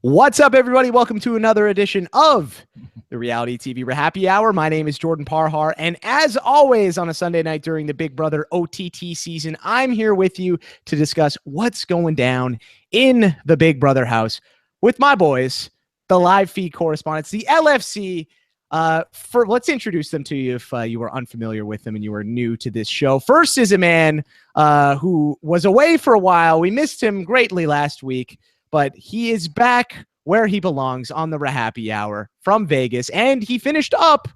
What's up, everybody? Welcome to another edition of the Reality TV RHAPpy Hour. My name is Jordan Parhar, and as always on a Sunday night during the Big Brother OTT season, I'm here with you to discuss what's going down in the Big Brother house with my boys, the live feed correspondents, the LFC. Let's introduce them to you if you were unfamiliar with them and you were new to this show. First is a man who was away for a while. We missed him greatly last week, but he is back where he belongs on the RHAPpy Hour from Vegas, and he finished up.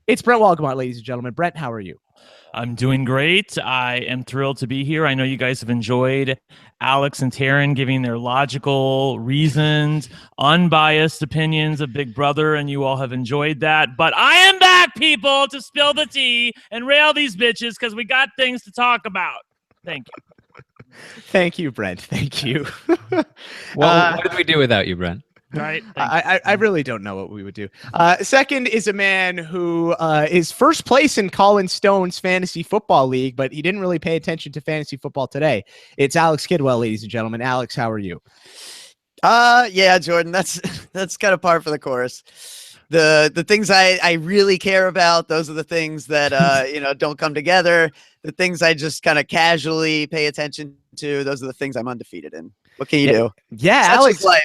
It's Brent Wolgamott, ladies and gentlemen. Brent, how are you? I'm doing great. I am thrilled to be here. I know you guys have enjoyed Alex and Taran giving their logical reasons, unbiased opinions of Big Brother, and you all have enjoyed that. But I am back, people, to spill the tea and rail these bitches because we got things to talk about. Thank you. Thank you, Brent. Thank you. Well, what did we do without you, Brent? Right. I really don't know what we would do. Second is a man who is first place in Colin Stone's fantasy football league, but he didn't really pay attention to fantasy football today. It's Alex Kidwell, ladies and gentlemen. Alex, how are you? Yeah, Jordan, that's kind of par for the course. The things I really care about, those are the things that don't come together. The things I just kind of casually pay attention to, those are the things I'm undefeated in. What can you do? Yeah, Such Alex. is life.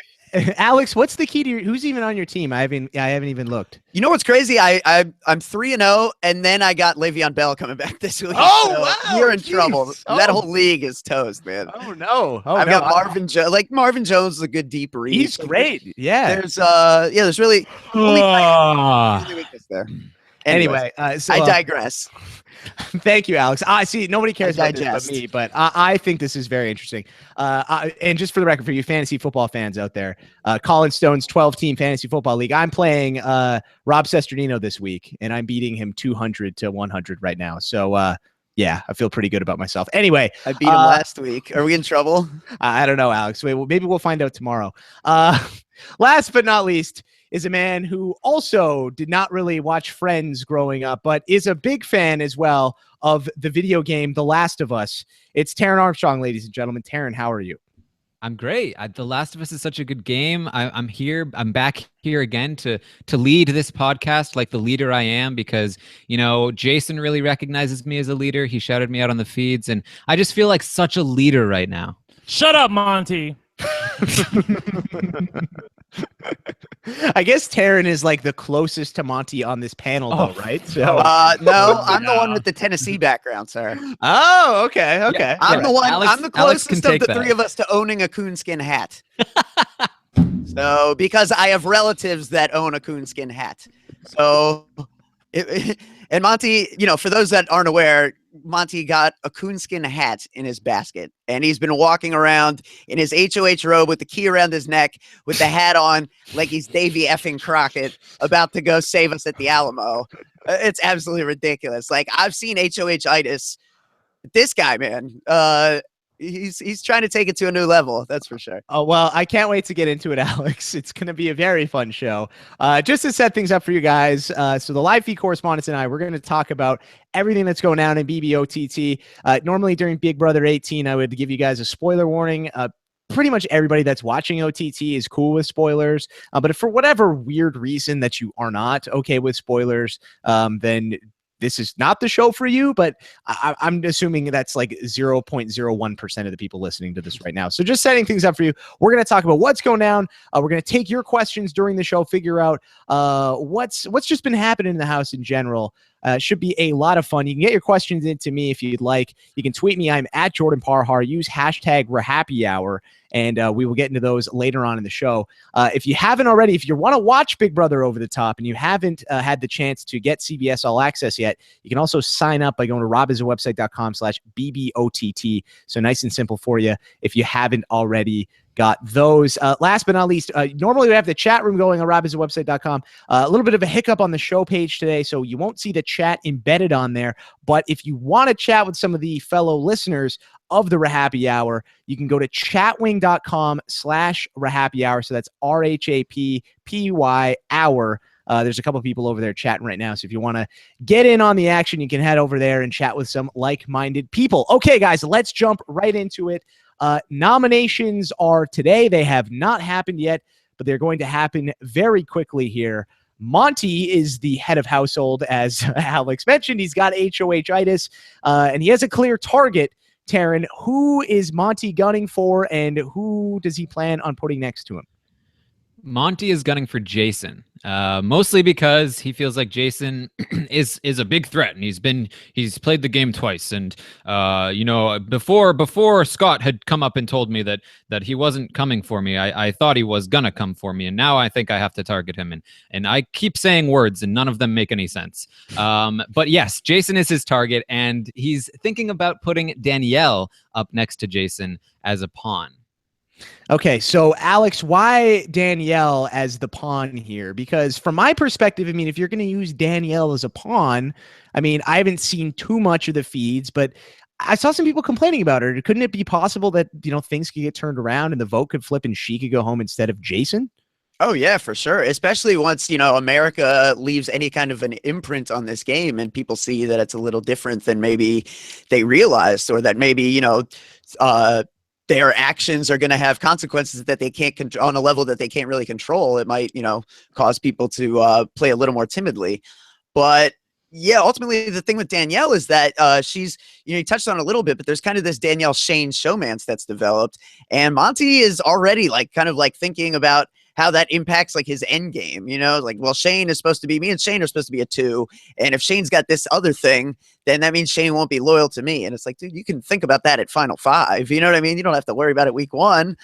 Alex, what's the key to who's even on your team? I haven't even looked. You know what's crazy? I'm 3-0, and then I got Le'Veon Bell coming back this week. Oh, so wow, you're in geez. trouble. Oh. That whole league is toast, man. Oh no! I've got Marvin Jones. Like Marvin Jones is a good deep read. He's great. Yeah. There's really only weakness there. Anyway, so, I digress. Thank you, Alex. I see. Nobody cares about this digest. but me, but I think this is very interesting. And just for the record, for you fantasy football fans out there, Colin Stone's 12-team fantasy football league. I'm playing Rob Sesternino this week, and I'm beating him 200-100 right now. So, yeah, I feel pretty good about myself. Anyway, I beat him last week. Are we in trouble? I don't know, Alex. Maybe we'll find out tomorrow. Last but not least is a man who also did not really watch Friends growing up, but is a big fan as well of the video game The Last of Us. It's Taran Armstrong, ladies and gentlemen. Taran, how are you? I'm great. The Last of Us is such a good game. I'm here. I'm back here again to lead this podcast like the leader I am because, Jason really recognizes me as a leader. He shouted me out on the feeds, and I just feel like such a leader right now. Shut up, Monty. I guess Taran is like the closest to Monty on this panel, though, right? So, no, I'm the one with the Tennessee background, sir. Oh, okay. Yeah, I'm the one. I'm the closest of the that. three of us to owning a coonskin hat. So, because I have relatives that own a coonskin hat, so and Monty, for those that aren't aware, Monty got a coonskin hat in his basket, and he's been walking around in his HOH robe with the key around his neck, with the hat on, like he's Davy effing Crockett about to go save us at the Alamo. It's absolutely ridiculous. Like, I've seen HOH-itis. This guy, man, he's trying to take it to a new level. That's for sure. Oh, well, I can't wait to get into it, Alex. It's going to be a very fun show. Just to set things up for you guys, so the live feed correspondents and I, we're going to talk about everything that's going on in BBOTT. Normally during Big Brother 18, I would give you guys a spoiler warning. Pretty much everybody that's watching OTT is cool with spoilers. But if for whatever weird reason that you are not okay with spoilers, then this is not the show for you, but I'm assuming that's like 0.01% of the people listening to this right now. So just setting things up for you. We're going to talk about what's going down. We're going to take your questions during the show, figure out what's just been happening in the house in general. Should be a lot of fun. You can get your questions into me if you'd like. You can tweet me. I'm at Jordan Parhar. Use hashtag RHAPpy Hour, and we will get into those later on in the show. If you haven't already, if you want to watch Big Brother Over the Top and you haven't had the chance to get CBS All Access yet, you can also sign up by going to robisawebsite.com/BBOTT. So nice and simple for you if you haven't already got those. Last but not least, normally we have the chat room going on robisawebsite.com. A little bit of a hiccup on the show page today, so you won't see the chat embedded on there. But if you want to chat with some of the fellow listeners of the RHAPpy Hour, you can go to chatwing.com/RHAPpy Hour. So that's RHAPpy Hour. There's a couple of people over there chatting right now. So if you want to get in on the action, you can head over there and chat with some like-minded people. Okay, guys, let's jump right into it. Nominations are today. They have not happened yet, but they're going to happen very quickly here. Monty is the head of household, as Alex mentioned. He's got HOH-itis, and he has a clear target. Taran, who is Monty gunning for, and who does he plan on putting next to him? Monty is gunning for Jason, mostly because he feels like Jason is a big threat, and he's played the game twice, and before Scott had come up and told me that he wasn't coming for me, I thought he was gonna come for me, and now I think I have to target him, and I keep saying words and none of them make any sense. But yes, Jason is his target, and he's thinking about putting Danielle up next to Jason as a pawn. Okay, so Alex, why Danielle as the pawn here? Because from my perspective, I mean, if you're going to use Danielle as a pawn, I mean, I haven't seen too much of the feeds, but I saw some people complaining about her. Couldn't it be possible that, things could get turned around and the vote could flip and she could go home instead of Jason? Oh, yeah, for sure. Especially once, America leaves any kind of an imprint on this game and people see that it's a little different than maybe they realized, or that maybe, their actions are going to have consequences that they can't control on a level that they can't really control. It might, cause people to play a little more timidly. But yeah, ultimately the thing with Danielle is that she's, you touched on it a little bit, but there's kind of this Danielle Shane showmance that's developed, and Monty is already kind of thinking about how that impacts his end game, well, Shane is supposed to be, me and Shane are supposed to be a 2. And if Shane's got this other thing, then that means Shane won't be loyal to me. And it's dude, you can think about that at final 5. You know what I mean? You don't have to worry about it week 1.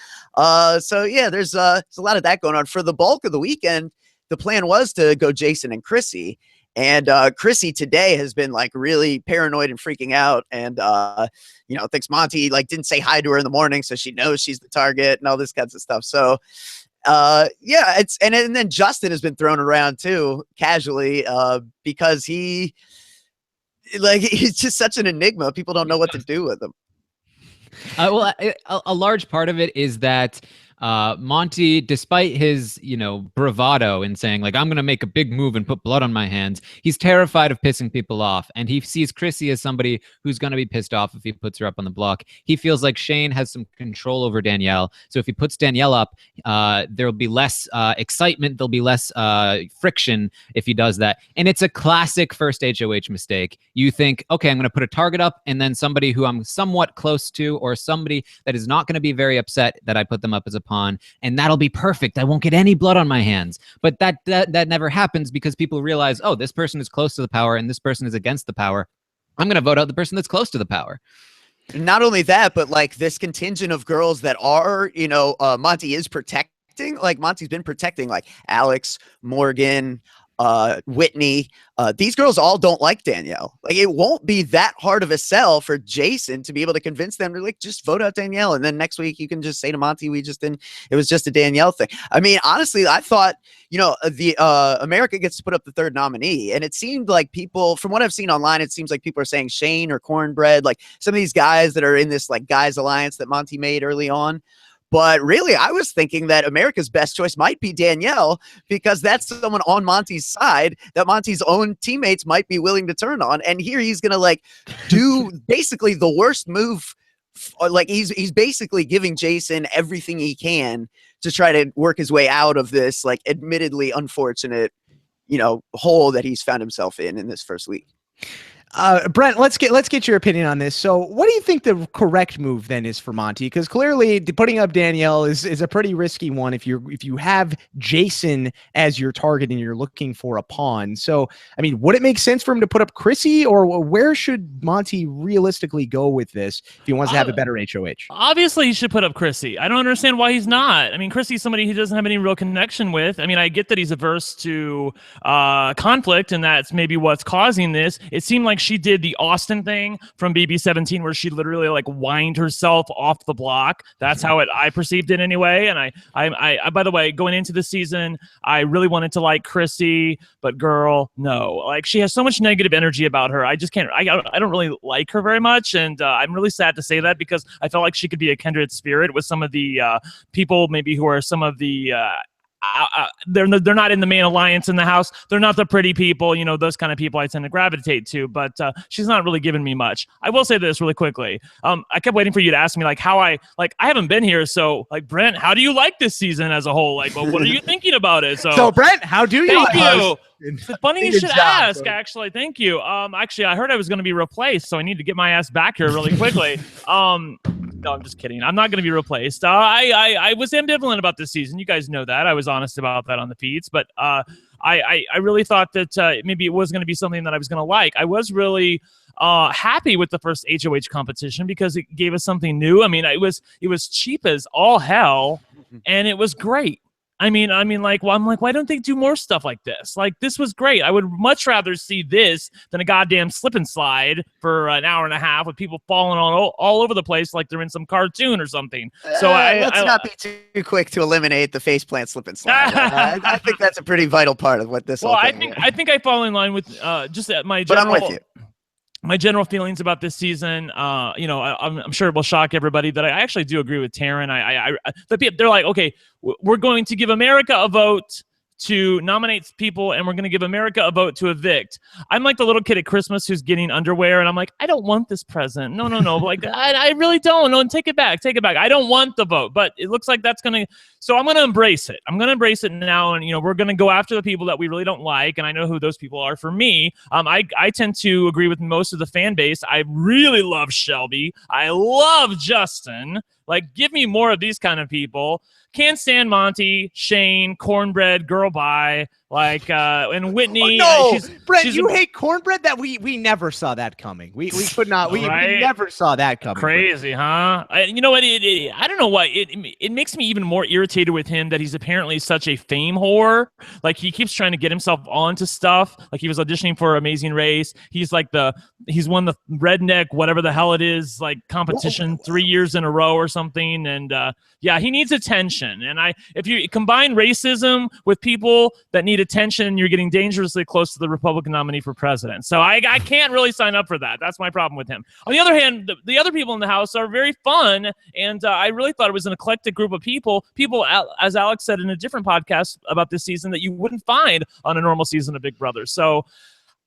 So yeah, there's a lot of that going on. For the bulk of the weekend, the plan was to go Jason and Chrissy. And Chrissy today has been really paranoid and freaking out, and thinks Monty didn't say hi to her in the morning, so she knows she's the target and all this kinds of stuff. So yeah, and then Justin has been thrown around too casually because he's just such an enigma. People don't know what to do with him. Well, a large part of it is that Monty, despite his, bravado in saying I'm going to make a big move and put blood on my hands, he's terrified of pissing people off. And he sees Chrissy as somebody who's going to be pissed off if he puts her up on the block. He feels like Shane has some control over Danielle. So if he puts Danielle up, there'll be less excitement. There'll be less friction if he does that. And it's a classic first HOH mistake. You think, okay, I'm going to put a target up, and then somebody who I'm somewhat close to, or somebody that is not going to be very upset that I put them up as a pawn, and that'll be perfect. I won't get any blood on my hands. But that never happens, because people realize, oh, this person is close to the power and this person is against the power. I'm going to vote out the person that's close to the power. Not only that, but this contingent of girls that are, Monty is protecting. Monty's been protecting Alex, Morgan, Whitney. These girls all don't like Danielle. It won't be that hard of a sell for Jason to be able to convince them to just vote out Danielle, and then next week you can just say to Monty, it was just a Danielle thing. I mean, honestly, I thought the America gets to put up the 3rd nominee, and it seemed like people, from what I've seen online, it seems like people are saying Shane or Cornbread, some of these guys that are in this guys alliance that Monty made early on. But really, I was thinking that America's best choice might be Danielle, because that's someone on Monty's side that Monty's own teammates might be willing to turn on. And here he's going to do basically the worst move. He's basically giving Jason everything he can to try to work his way out of this admittedly unfortunate, hole that he's found himself in this first week. Brent, let's get your opinion on this. So what do you think the correct move then is for Monty? Because clearly putting up Danielle is a pretty risky one if you have Jason as your target and you're looking for a pawn. So, I mean, would it make sense for him to put up Chrissy, or where should Monty realistically go with this if he wants to have a better HOH? Obviously, he should put up Chrissy. I don't understand why he's not. I mean, Chrissy's somebody he doesn't have any real connection with. I mean, I get that he's averse to conflict, and that's maybe what's causing this. It seemed like she did the Austin thing from BB17, where she literally whined herself off the block. That's how I perceived it anyway. And I by the way, going into the season, I really wanted to like Chrissy, but girl, no, she has so much negative energy about her. I just can't. I don't really like her very much, and I'm really sad to say that, because I felt like she could be a kindred spirit with some of the people maybe who are some of the they're not in the main alliance in the house. They're not the pretty people, those kind of people I tend to gravitate to. But she's not really giving me much. I will say this really quickly. I kept waiting for you to ask me how I haven't been here. So Brent, how do you like this season as a whole? What are you thinking about it? So Brent, how do you? Thank you. It's funny you should ask. Actually, thank you. Actually, I heard I was going to be replaced, so I need to get my ass back here really quickly. No, I'm just kidding. I'm not going to be replaced. I was ambivalent about this season. You guys know that. I was honest about that on the feeds, but I really thought that maybe it was going to be something that I was going to like. I was really happy with the first HOH competition because it gave us something new. I mean, it was cheap as all hell, and it was great. I'm like, why don't they do more stuff like this? This was great. I would much rather see this than a goddamn slip and slide for an hour and a half with people falling all over the place like they're in some cartoon or something. So let's not be too quick to eliminate the faceplant slip and slide. I think that's a pretty vital part of what this whole thing is. I think I fall in line with just my general. But I'm with you. My general feelings about this season, I'm sure it will shock everybody that I actually do agree with Taran. They're like, okay, we're going to give America a vote to nominate people, and we're going to give America a vote to evict. I'm like the little kid at Christmas who's getting underwear, and I'm like, I don't want this present. No. I really don't. No, take it back. I don't want the vote, but it looks like that's going to. So I'm going to embrace it. I'm going to embrace it now, and we're going to go after the people that we really don't like, and I know who those people are. For me, I tend to agree with most of the fan base. I really love Shelby. I love Justin. Give me more of these kind of people. Can't stand Monty, Shane, Cornbread, Girl Bye, and Whitney. Oh, no, Brent, you hate Cornbread? That we never saw that coming. We could not. We never saw that coming. Crazy, huh? You know what? I don't know why. It makes me even more irritated with him that he's apparently such a fame whore. He keeps trying to get himself onto stuff. He was auditioning for Amazing Race. He's he's won the redneck whatever the hell it is competition 3 years in a row or something. And yeah, he needs attention. And if you combine racism with people that need attention, you're getting dangerously close to the Republican nominee for president. So I can't really sign up for that. That's my problem with him. On the other hand, the other people in the House are very fun, and I really thought it was an eclectic group of people, as Alex said in a different podcast about this season, that you wouldn't find on a normal season of Big Brother. So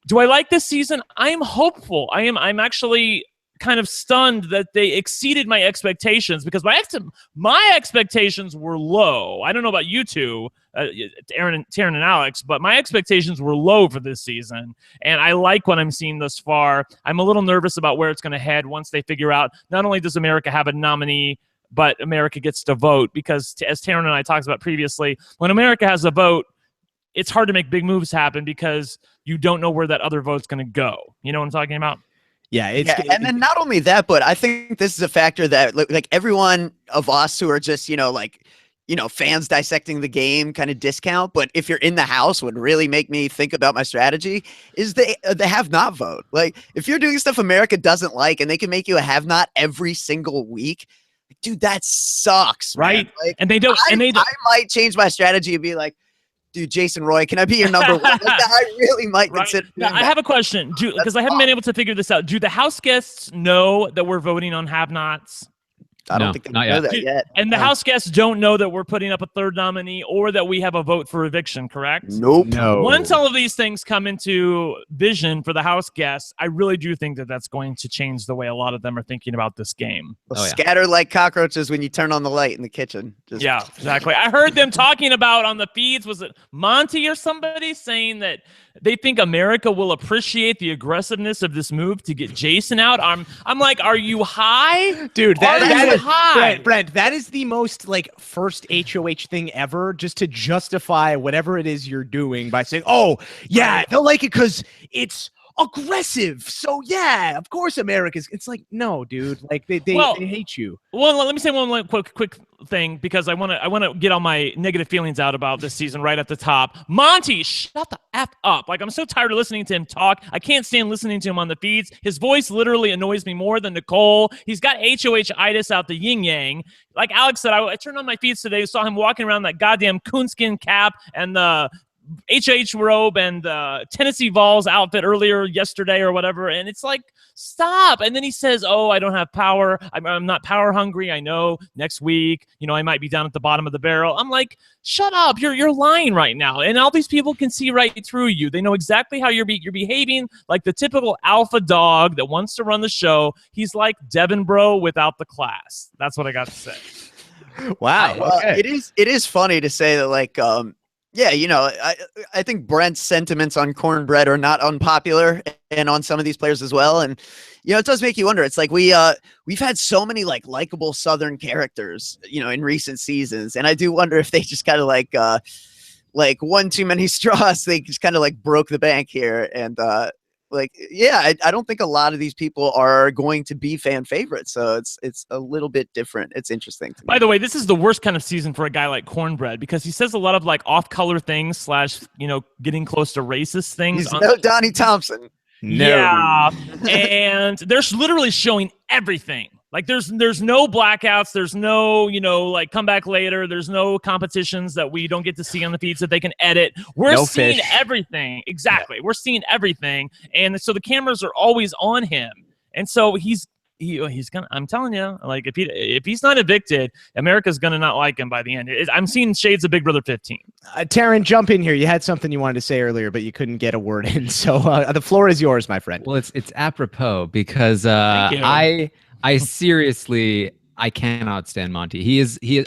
do I like this season? I'm hopeful. I'm actually kind of stunned that they exceeded my expectations, because my expectations were low. I don't know about you two, Taran and Alex, but my expectations were low for this season, and I like what I'm seeing thus far. I'm a little nervous about where it's going to head once they figure out not only does America have a nominee, but America gets to vote, because as Taran and I talked about previously, when America has a vote, it's hard to make big moves happen because you don't know where that other vote's going to go. You know what I'm talking about? Yeah, and then not only that, but I think this is a factor that everyone of us who are just fans dissecting the game kind of discount. But if you're in the House, would really make me think about my strategy is the have not vote. If you're doing stuff America doesn't like, and they can make you a have not every single week, dude, that sucks, right? Man. And they don't. I might change my strategy and be like, dude, Jason Roy, can I be your number one? I really might consider. Now, I have a question, because I haven't been able to figure this out. Do the House guests know that we're voting on have-nots? I don't think they know that yet. And the House guests don't know that we're putting up a third nominee or that we have a vote for eviction, correct? Nope. No. Once all of these things come into vision for the House guests, I really do think that that's going to change the way a lot of them are thinking about this game. Scatter like cockroaches when you turn on the light in the kitchen. Yeah, exactly. I heard them talking about on the feeds, was it Monty or somebody saying that they think America will appreciate the aggressiveness of this move to get Jason out. I'm like, are you high? Dude, that is high. Brent, that is the most first HOH thing ever, just to justify whatever it is you're doing by saying, oh, yeah, they'll like it because it's aggressive. So yeah, of course America's. It's like, no, dude. They hate you. Well, let me say one quick thing, because I want to get all my negative feelings out about this season right at the top. Monty, shut the F up. I'm so tired of listening to him talk. I can't stand listening to him on the feeds. His voice literally annoys me more than Nicole. He's got HOH-itis out the yin-yang. Like Alex said, I turned on my feeds today, saw him walking around that goddamn coonskin cap and the HH robe and Tennessee Vols outfit earlier yesterday or whatever, and it's like, stop. And then he says, oh, I don't have power. I'm not power hungry. I know next week, I might be down at the bottom of the barrel. I'm like, shut up. You're lying right now. And all these people can see right through you. They know exactly how you're behaving like the typical alpha dog that wants to run the show. He's like Devin Bro without the class. That's what I got to say. Wow. Okay. It is funny to say that, like, yeah, I think Brent's sentiments on cornbread are not unpopular, and on some of these players as well. And it does make you wonder. It's like we've had so many likable Southern characters, in recent seasons, and I do wonder if they just kind of like one too many straws. They just kind of broke the bank here, and I don't think a lot of these people are going to be fan favorites. So it's a little bit different. It's interesting to me. By the way, this is the worst kind of season for a guy like Cornbread because he says a lot of off-color things / getting close to racist things. He's no Donnie Thompson. No. Yeah, and they're literally showing everything. Like there's no blackouts, there's no, come back later, there's no competitions that we don't get to see on the feeds that they can edit. We're seeing everything. Exactly. Yeah. We're seeing everything. And so the cameras are always on him. And so he's gonna, I'm telling you, if he's not evicted, America's gonna not like him by the end. I'm seeing shades of Big Brother 15. Taran, jump in here. You had something you wanted to say earlier, but you couldn't get a word in. So the floor is yours, my friend. Well, it's apropos because I seriously, I cannot stand Monty. He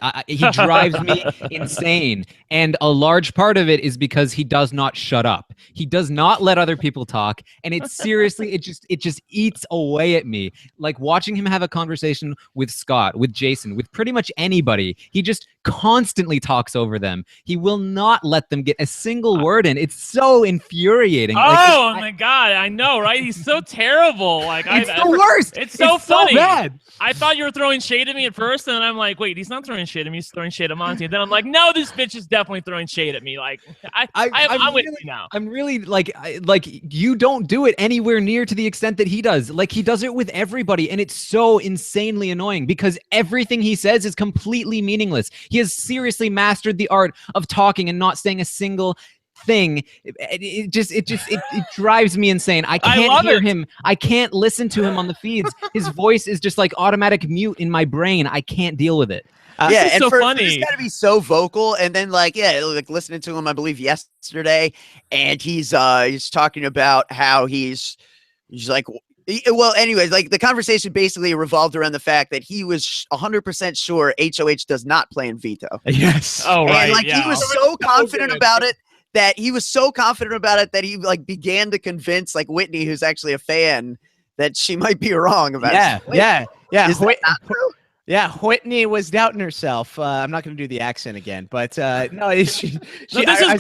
drives me insane. And a large part of it is because he does not shut up. He does not let other people talk. And it's seriously, it just eats away at me. Like watching him have a conversation with Scott, with Jason, with pretty much anybody. He just constantly talks over them. He will not let them get a single word in. It's so infuriating. Oh my God. I know, right? He's so terrible. It's the worst. It's so funny. So bad. I thought you were throwing shade at me at first, and then I'm like, wait, he's not throwing shade at me. He's throwing shade at Monty. And then I'm like, no, this bitch is definitely throwing shade at me. I'm with you now. I'm really like you don't do it anywhere near to the extent that he does. Like he does it with everybody, and it's so insanely annoying because everything he says is completely meaningless. He has seriously mastered the art of talking and not saying a single thing. It drives me insane. I can't hear him. I can't listen to him on the feeds. His voice is just like automatic mute in my brain. I can't deal with it. Yeah, and so funny. He's got to be so vocal, and then listening to him, I believe yesterday, and he's talking about how he's like. Well, anyways, the conversation basically revolved around the fact that he was 100% sure HOH does not play in Veto. Yes. Oh, right. And he was so confident about it that he he began to convince Whitney, who's actually a fan, that she might be wrong about it. Yeah. Is that not true? Yeah, Whitney was doubting herself. I'm not going to do the accent again, but no, this is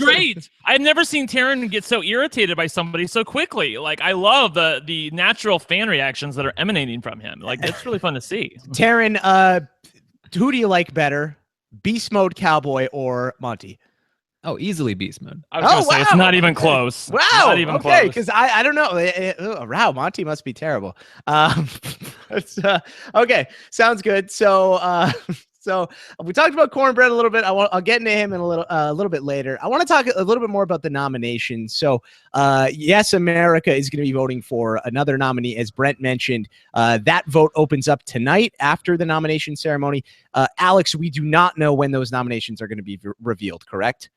great. I've never seen Taran get so irritated by somebody so quickly. I love the natural fan reactions that are emanating from him. It's really fun to see. Taran, who do you like better, Beast Mode Cowboy or Monty? Oh, easily beast mode. I was going to say, it's not even close. Wow. Not even close. Okay, because I don't know. Wow, Monty must be terrible. Okay, sounds good. So we talked about Cornbread a little bit. I'll get into him in a little bit later. I want to talk a little bit more about the nominations. So yes, America is going to be voting for another nominee, as Brent mentioned. That vote opens up tonight after the nomination ceremony. Alex, we do not know when those nominations are going to be revealed, correct?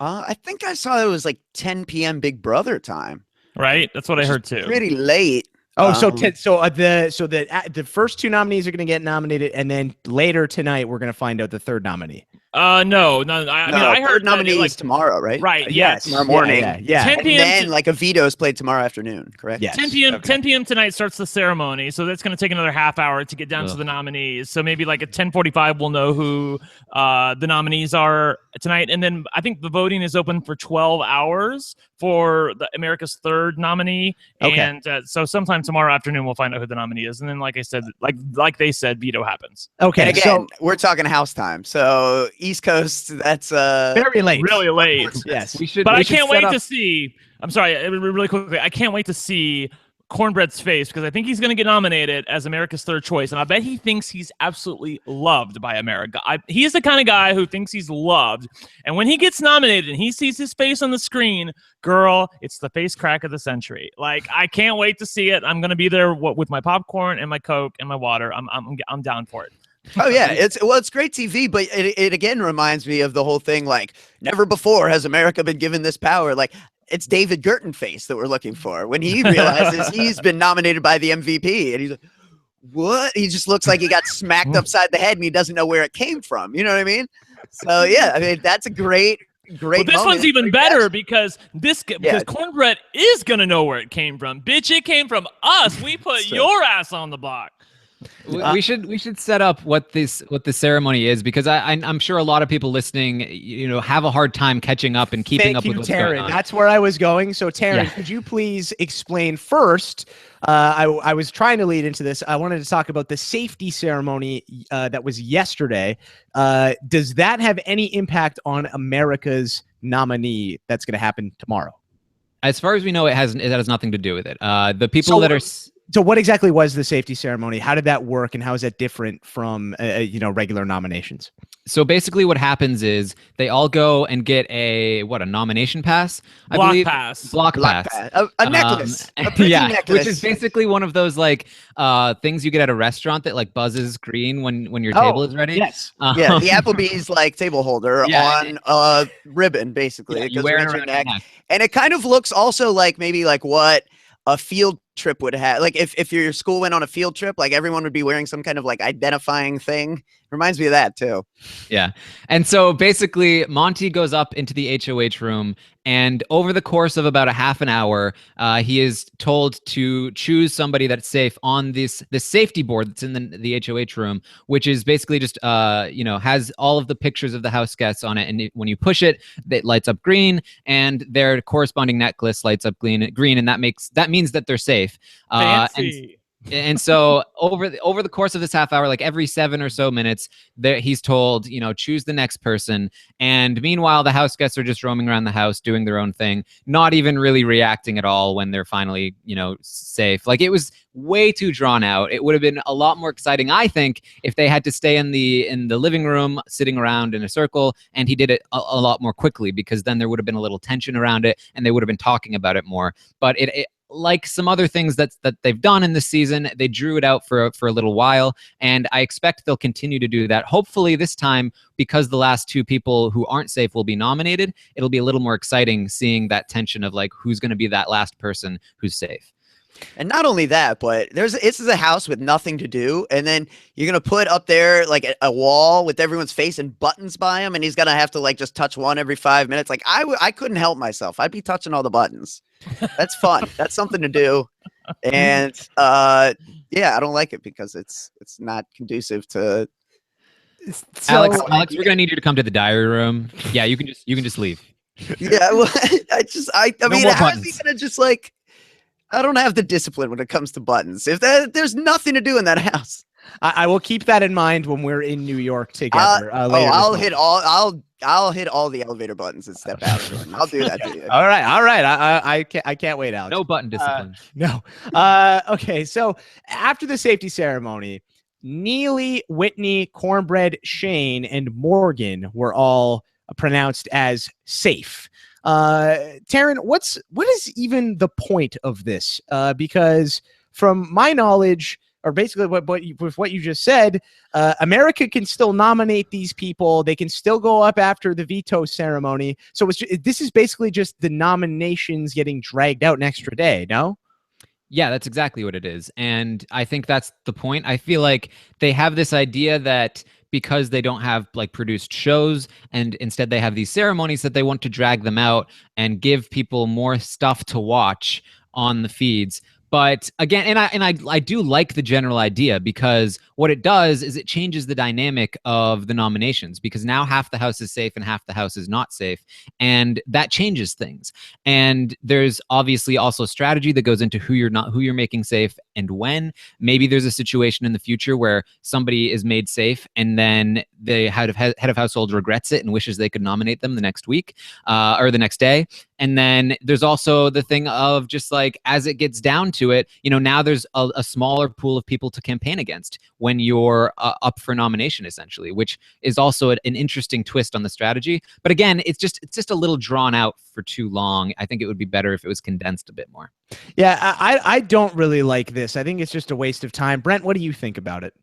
I think I saw it was 10 p.m. Big Brother time. Right, that's what I heard too. Pretty late. Oh, the first two nominees are going to get nominated, and then later tonight we're going to find out the third nominee. No. I heard nominee is tomorrow, right? Right. Yes. Tomorrow morning. Yeah. 10 p.m. And then a veto is played tomorrow afternoon. Correct. Yes. 10 p.m. Okay. 10 p.m. tonight starts the ceremony, so that's going to take another half hour to get down to the nominees. So maybe at 10:45 we'll know who the nominees are tonight, and then I think the voting is open for 12 hours for America's third nominee. Okay. And so sometime tomorrow afternoon we'll find out who the nominee is, and then like I said, like they said, veto happens. Okay. And again, we're talking house time, so East Coast. That's very late. Really late. Yes. I can't wait to see. I'm sorry, really quickly. I can't wait to see Cornbread's face, because I think he's going to get nominated as America's third choice, and I bet he thinks he's absolutely loved by America. He is the kind of guy who thinks he's loved, and when he gets nominated and he sees his face on the screen, girl, it's the face crack of the century. Like, I can't wait to see it. I'm going to be there with my popcorn and my Coke and my water. I'm down for it. Oh yeah, it's great TV, but it again reminds me of the whole thing. Like, never before has America been given this power. Like, it's David Gerten face that we're looking for when he realizes he's been nominated by the MVP, and he's like, "What?" He just looks like he got smacked upside the head, and he doesn't know where it came from. You know what I mean? So yeah, I mean that's a great. Well, this one's even better because Cornbread is gonna know where it came from. Bitch, it came from us. We put your ass on the block. We should set up what the ceremony is, because I'm sure a lot of people listening, have a hard time catching up and keeping up with what's going on. That's where I was going. So Taran, could you please explain first? I was trying to lead into this. I wanted to talk about the safety ceremony that was yesterday. Does that have any impact on America's nominee that's going to happen tomorrow? As far as we know, it has nothing to do with it. The people that are. So what exactly was the safety ceremony? How did that work, and how is that different from regular nominations? So basically what happens is they all go and get a nomination pass? Block pass. Block pass. A necklace. A pretty necklace. Which is basically one of those things you get at a restaurant that buzzes green when your table is ready. Yes. Yeah, the Applebee's table holder on a ribbon, basically. Yeah, it goes you wear around it your around neck. And it kind of looks also like maybe what a field trip would have. Like if your school went on a field trip, everyone would be wearing some kind of identifying thing. Reminds me of that too. Yeah. And so basically Monty goes up into the HOH room, and over the course of about a half an hour, he is told to choose somebody that's safe on this safety board that's in the HOH room, which is basically just has all of the pictures of the house guests on it. And when you push it, it lights up green, and their corresponding necklace lights up green, and that means that they're safe. Fancy. And so over the course of this half hour, every 7 or so minutes, he's told, choose the next person. And meanwhile, the house guests are just roaming around the house doing their own thing, not even really reacting at all when they're finally, safe. It was way too drawn out. It would have been a lot more exciting, I think, if they had to stay in the living room, sitting around in a circle, and he did it a lot more quickly, because then there would have been a little tension around it, and they would have been talking about it more. But it like some other things that they've done in this season, they drew it out for a little while, and I expect they'll continue to do that. Hopefully this time, because the last two people who aren't safe will be nominated, it'll be a little more exciting seeing that tension of who's going to be that last person who's safe. And not only that, but this is a house with nothing to do, and then you're gonna put up there a wall with everyone's face and buttons by him, and he's gonna have to just touch one every 5 minutes. I couldn't help myself. I'd be touching all the buttons. That's fun. That's something to do. And I don't like it because it's not conducive to. Alex, we're gonna need you to come to the diary room. Yeah, you can just leave. Yeah, well, I mean, how is he gonna I don't have the discipline when it comes to buttons. There's nothing to do in that house. I will keep that in mind when we're in New York together. I'll hit all the elevator buttons and step out. I'll do that to you. All right. I can't wait, Alex. No button discipline. No. Okay. So after the safety ceremony, Neely, Whitney, Cornbread, Shane, and Morgan were all pronounced as safe. Taran, what is even the point of this? Because from my knowledge, or basically with what you just said, America can still nominate these people. They can still go up after the veto ceremony. So this is basically just the nominations getting dragged out an extra day, no? Yeah, that's exactly what it is. And I think that's the point. I feel like they have this idea that because they don't have produced shows, and instead they have these ceremonies, that they want to drag them out and give people more stuff to watch on the feeds. But again, I do like the general idea, because what it does is it changes the dynamic of the nominations, because now half the house is safe and half the house is not safe, and that changes things. And there's obviously also strategy that goes into who you're making safe and when. Maybe there's a situation in the future where somebody is made safe and then the head of household regrets it and wishes they could nominate them the next week or the next day. And then there's also the thing of just like, as it gets down to it, now there's a smaller pool of people to campaign against when you're up for nomination, essentially, which is also an interesting twist on the strategy. But again, it's just a little drawn out for too long. I think it would be better if it was condensed a bit more. Yeah, I don't really like this. I think it's just a waste of time. Brent, what do you think about it?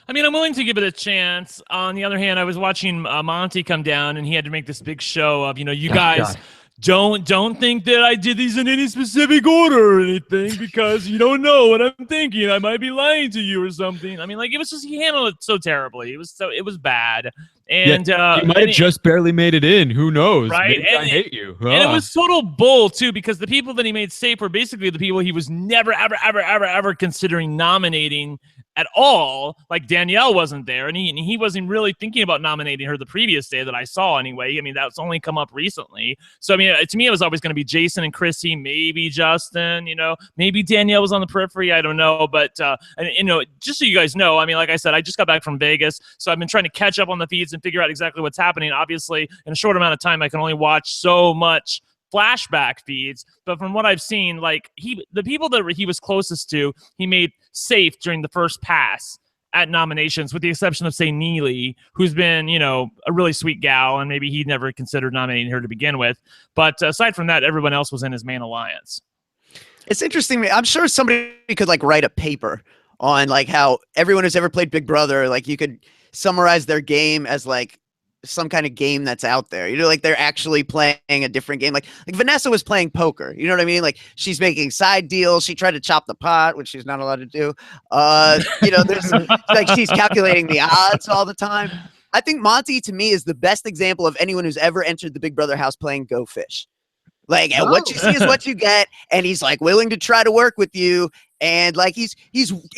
I mean, I'm willing to give it a chance. On the other hand, I was watching Monty come down, and he had to make this big show of, you guys don't think that I did these in any specific order or anything, because you don't know what I'm thinking. I might be lying to you or something. I mean, like, it was just, he handled it so terribly. It was bad. And you might have just barely made it in. Who knows? Right? Maybe I hate you. And it was total bull too, because the people that he made safe were basically the people he was never, ever considering nominating at all. Like, Danielle wasn't there, and he wasn't really thinking about nominating her the previous day that I saw anyway. I mean, that's only come up recently. So, I mean, to me, it was always going to be Jason and Chrissy, maybe Justin, maybe Danielle was on the periphery. I don't know. But, just so you guys know, I mean, like I said, I just got back from Vegas, so I've been trying to catch up on the feeds and figure out exactly what's happening. Obviously, in a short amount of time, I can only watch so much flashback feeds, but from what I've seen, like, the people that he was closest to, he made safe during the first pass at nominations, with the exception of, say, Neely, who's been, a really sweet gal, and maybe he'd never considered nominating her to begin with. But aside from that, everyone else was in his main alliance. It's interesting. I'm sure somebody could like write a paper on like how everyone who's ever played Big Brother, like, you could summarize their game as like some kind of game that's out there, like they're actually playing a different game. Like Vanessa was playing poker, you know what I mean? Like, she's making side deals. She tried to chop the pot, which she's not allowed to do. There's like, she's calculating the odds all the time. I think Monty, to me, is the best example of anyone who's ever entered the Big Brother house playing Go Fish. Like, what you see is what you get, and he's like willing to try to work with you, and like he's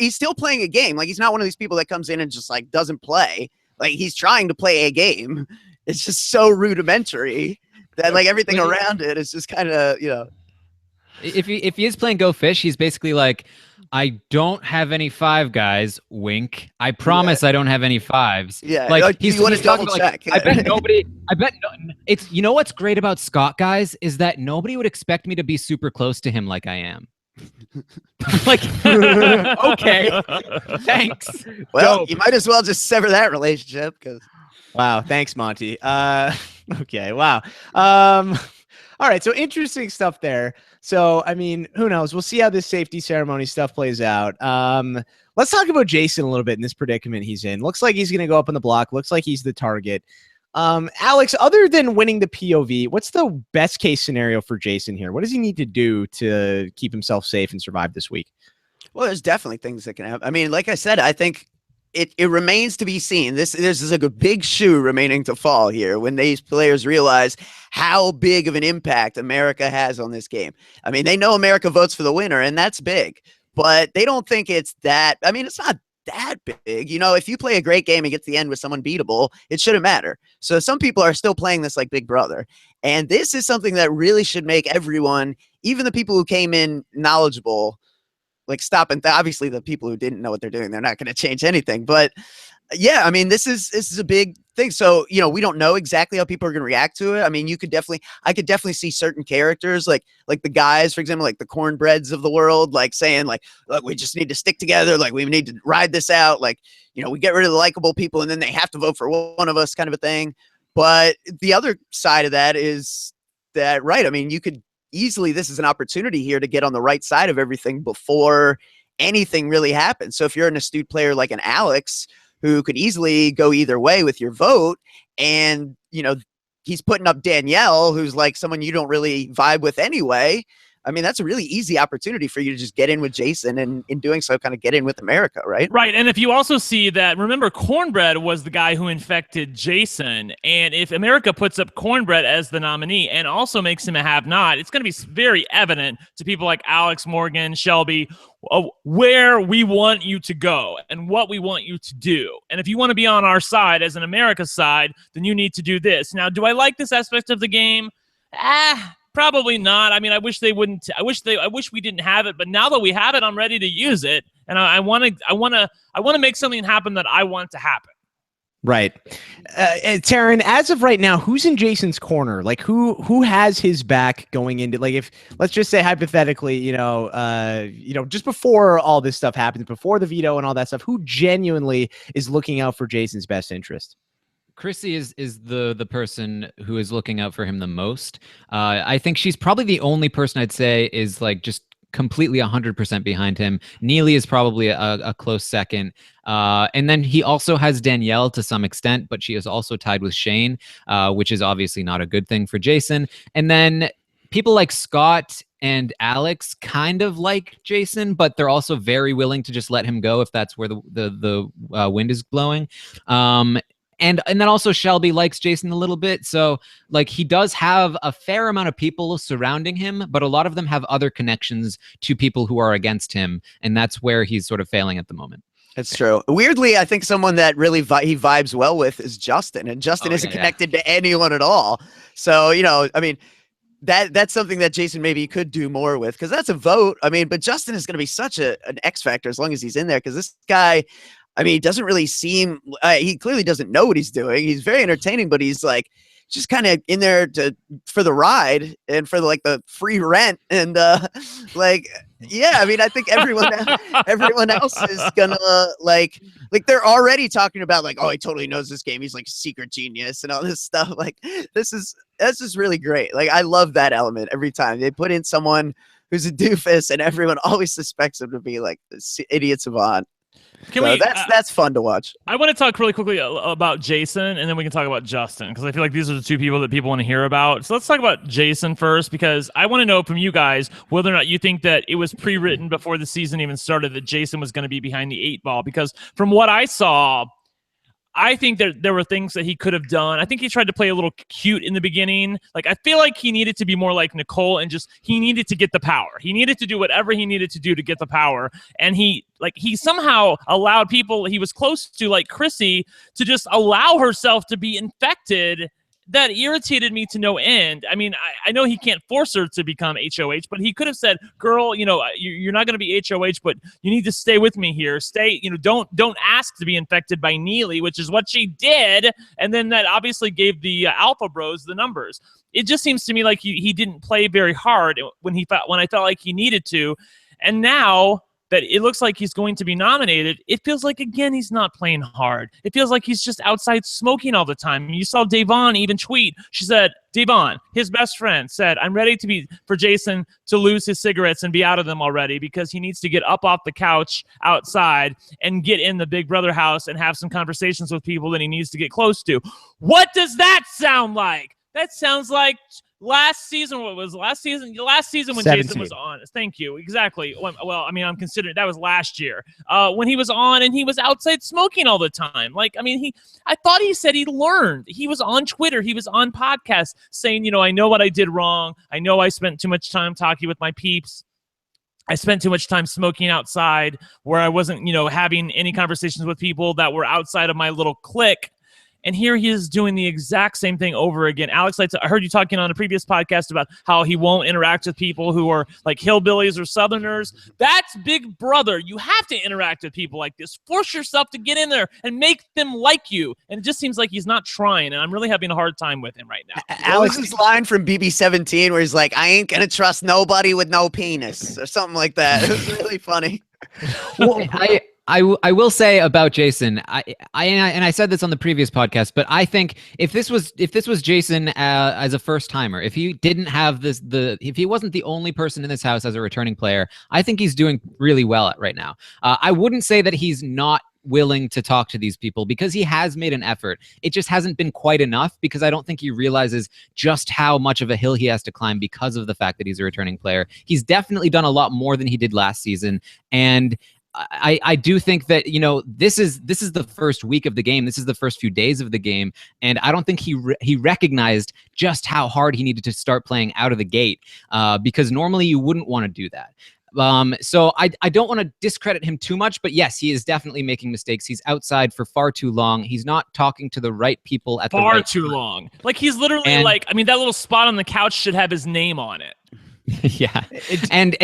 still playing a game. Like, he's not one of these people that comes in and just like doesn't play. Like, he's trying to play a game. It's just so rudimentary that like everything around it is just kind of, If he is playing Go Fish, he's basically like, I don't have any five guys. Wink. I promise I don't have any fives. Yeah. Like, you want to double check. Like, I bet it's, what's great about Scott, guys, is that nobody would expect me to be super close to him like I am. Like, okay, thanks. Well, you might as well just sever that relationship, because. Wow, thanks, Monty. Okay, wow. All right, so interesting stuff there. So, I mean, who knows? We'll see how this safety ceremony stuff plays out. Let's talk about Jason a little bit in this predicament he's in. Looks like he's going to go up on the block. Looks like he's the target. Alex, other than winning the POV, what's the best case scenario for Jason here? What does he need to do to keep himself safe and survive this week? Well, there's definitely things that can happen. I mean, like I said, I think it remains to be seen. There's like a big shoe remaining to fall here when these players realize how big of an impact America has on this game. I mean, they know America votes for the winner, and that's big, but they don't think it's that. I mean, it's not that big. If you play a great game and get to the end with someone beatable, it shouldn't matter. So some people are still playing this like Big Brother. And this is something that really should make everyone, even the people who came in knowledgeable, like stop. And obviously the people who didn't know what they're doing, they're not going to change anything. But yeah, I mean, this is a big thing. So, we don't know exactly how people are going to react to it. I mean, I could definitely see certain characters like the guys, for example, like the cornbreads of the world, like saying like, look, we just need to stick together. Like, we need to ride this out. Like, we get rid of the likable people and then they have to vote for one of us, kind of a thing. But the other side of that is that, right, I mean, you could easily, this is an opportunity here to get on the right side of everything before anything really happens. So if you're an astute player like an Alex, who could easily go either way with your vote, and he's putting up Danielle, who's like someone you don't really vibe with anyway. I mean, that's a really easy opportunity for you to just get in with Jason, and in doing so, kind of get in with America, right? Right. And if you also see that, remember, Cornbread was the guy who infected Jason. And if America puts up Cornbread as the nominee and also makes him a have-not, it's going to be very evident to people like Alex, Morgan, Shelby, where we want you to go and what we want you to do. And if you want to be on our side as an America side, then you need to do this. Now, do I like this aspect of the game? Probably not. I mean, I wish they wouldn't. I wish we didn't have it. But now that we have it, I'm ready to use it, and I want to make something happen that I want to happen. Right. Taran, as of right now, who's in Jason's corner? Like who has his back going into, like, if let's just say hypothetically, just before all this stuff happens, before the veto and all that stuff, who genuinely is looking out for Jason's best interest? Chrissy is the person who is looking out for him the most. I think she's probably the only person I'd say is like just completely 100% behind him. Neely is probably a close second. And then he also has Danielle to some extent, but she is also tied with Shane, which is obviously not a good thing for Jason. And then people like Scott and Alex kind of like Jason, but they're also very willing to just let him go if that's where the wind is blowing. And then also Shelby likes Jason a little bit. So like he does have a fair amount of people surrounding him, but a lot of them have other connections to people who are against him. And that's where he's sort of failing at the moment. That's true. Weirdly, I think someone that really he vibes well with is Justin, and Justin isn't connected to anyone at all. So, I mean, that's something that Jason maybe could do more with, because that's a vote. I mean, but Justin is going to be such an X factor as long as he's in there, because this guy, I mean, he doesn't really seem, he clearly doesn't know what he's doing. He's very entertaining, but he's like just kind of in there for the ride and for the free rent. And yeah, I mean, I think everyone else is gonna like they're already talking about like, oh, he totally knows this game. He's like a secret genius and all this stuff. Like that's just really great. Like I love that element every time they put in someone who's a doofus, and everyone always suspects him to be like this idiot savant. That's fun to watch. I want to talk really quickly about Jason, and then we can talk about Justin, because I feel like these are the two people that people want to hear about. So let's talk about Jason first, because I want to know from you guys whether or not you think that it was pre-written before the season even started that Jason was going to be behind the 8-ball. Because from what I saw, I think that there were things that he could have done. I think he tried to play a little cute in the beginning. Like, I feel like he needed to be more like Nicole and he needed to get the power. He needed to do whatever he needed to do to get the power. And he somehow allowed people he was close to, like Chrissy, to just allow herself to be infected. That irritated me to no end. I mean, I know he can't force her to become HOH, but he could have said, girl, you're not going to be HOH, but you need to stay with me here. Stay, don't ask to be infected by Neely, which is what she did. And then that obviously gave the Alpha Bros the numbers. It just seems to me like he didn't play very hard when I felt like he needed to. And now that it looks like he's going to be nominated, it feels like, again, he's not playing hard. It feels like he's just outside smoking all the time. You saw Davon even tweet. She said, Davon, his best friend, said, I'm ready for Jason to lose his cigarettes and be out of them already, because he needs to get up off the couch outside and get in the Big Brother house and have some conversations with people that he needs to get close to. What does that sound like? That sounds like last season. What was last season? Last season when 17. Jason was on. Thank you. Exactly. Well, I mean, I'm considering that was last year when he was on and he was outside smoking all the time. Like, I mean, I thought he said he learned. He was on Twitter. He was on podcasts saying, I know what I did wrong. I know I spent too much time talking with my peeps. I spent too much time smoking outside where I wasn't, having any conversations with people that were outside of my little clique. And here he is doing the exact same thing over again. Alex, I heard you talking on a previous podcast about how he won't interact with people who are like hillbillies or Southerners. That's Big Brother. You have to interact with people like this. Force yourself to get in there and make them like you. And it just seems like he's not trying. And I'm really having a hard time with him right now. Alex's line from BB17 where he's like, I ain't going to trust nobody with no penis or something like that. It was really funny. Well, I will say about Jason, I said this on the previous podcast, but I think if this was Jason as a first timer, if he didn't have if he wasn't the only person in this house as a returning player, I think he's doing really well right now. I wouldn't say that he's not willing to talk to these people, because he has made an effort. It just hasn't been quite enough, because I don't think he realizes just how much of a hill he has to climb because of the fact that he's a returning player. He's definitely done a lot more than he did last season, and I do think that, this is the first week of the game. This is the first few days of the game. And I don't think he recognized just how hard he needed to start playing out of the gate, because normally you wouldn't want to do that. So I don't want to discredit him too much, but yes, he is definitely making mistakes. He's outside for far too long. He's not talking to the right people at the right time. Far too long. Like, he's literally that little spot on the couch should have his name on it. Yeah. And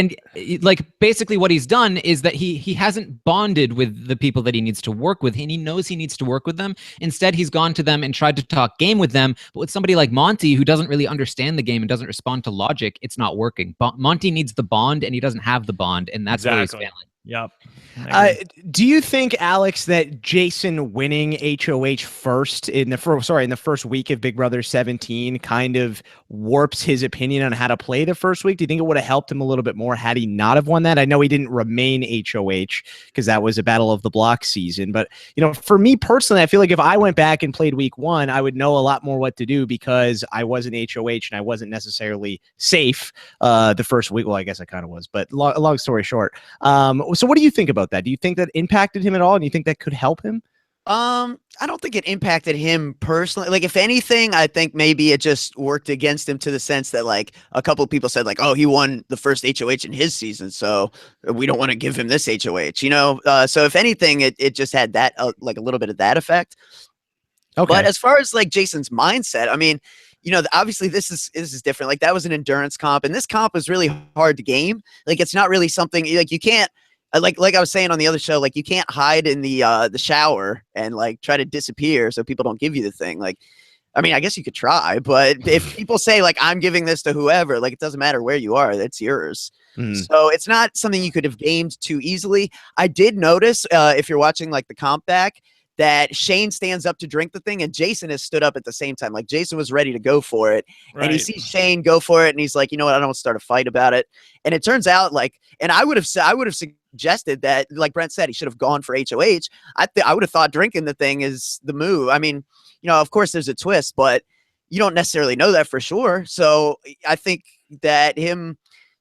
like basically what he's done is that he hasn't bonded with the people that he needs to work with, and he knows he needs to work with them. Instead, he's gone to them and tried to talk game with them. But with somebody like Monty, who doesn't really understand the game and doesn't respond to logic, it's not working. Monty needs the bond, and he doesn't have the bond, and that's where he's failing. Yep. Do you think, Alex, that Jason winning HOH first in the first week of Big Brother 17 kind of warps his opinion on how to play the first week? Do you think it would have helped him a little bit more had he not have won that? I know he didn't remain HOH because that was a Battle of the Block season, but for me personally, I feel like if I went back and played week 1, I would know a lot more what to do because I wasn't HOH and I wasn't necessarily safe the first week. Well, I guess I kind of was, but long story short. So what do you think about that? Do you think that impacted him at all? And you think that could help him? I don't think it impacted him personally. Like, if anything, I think maybe it just worked against him to the sense that, like, a couple of people said, like, oh, he won the first HOH in his season, so we don't want to give him this HOH, So if anything, it just had that, like, a little bit of that effect. Okay. But as far as, like, Jason's mindset, I mean, obviously this is different. Like, that was an endurance comp, and this comp is really hard to game. Like, it's not really something, like, you can't, like I was saying on the other show, like, you can't hide in the shower and, like, try to disappear so people don't give you the thing. Like, I mean, I guess you could try, but if people say, like, I'm giving this to whoever, like, it doesn't matter where you are, it's yours. So it's not something you could have gamed too easily. I did notice, if you're watching, like, the comp back, that Shane stands up to drink the thing, and Jason has stood up at the same time. Like, Jason was ready to go for it, and he sees Shane go for it, and he's like, you know what, I don't want to start a fight about it. And it turns out, like, and I would have suggested that, like Brent said, he should have gone for HOH. I would have thought drinking the thing is the move. I mean, of course there's a twist, but you don't necessarily know that for sure. So I think that him,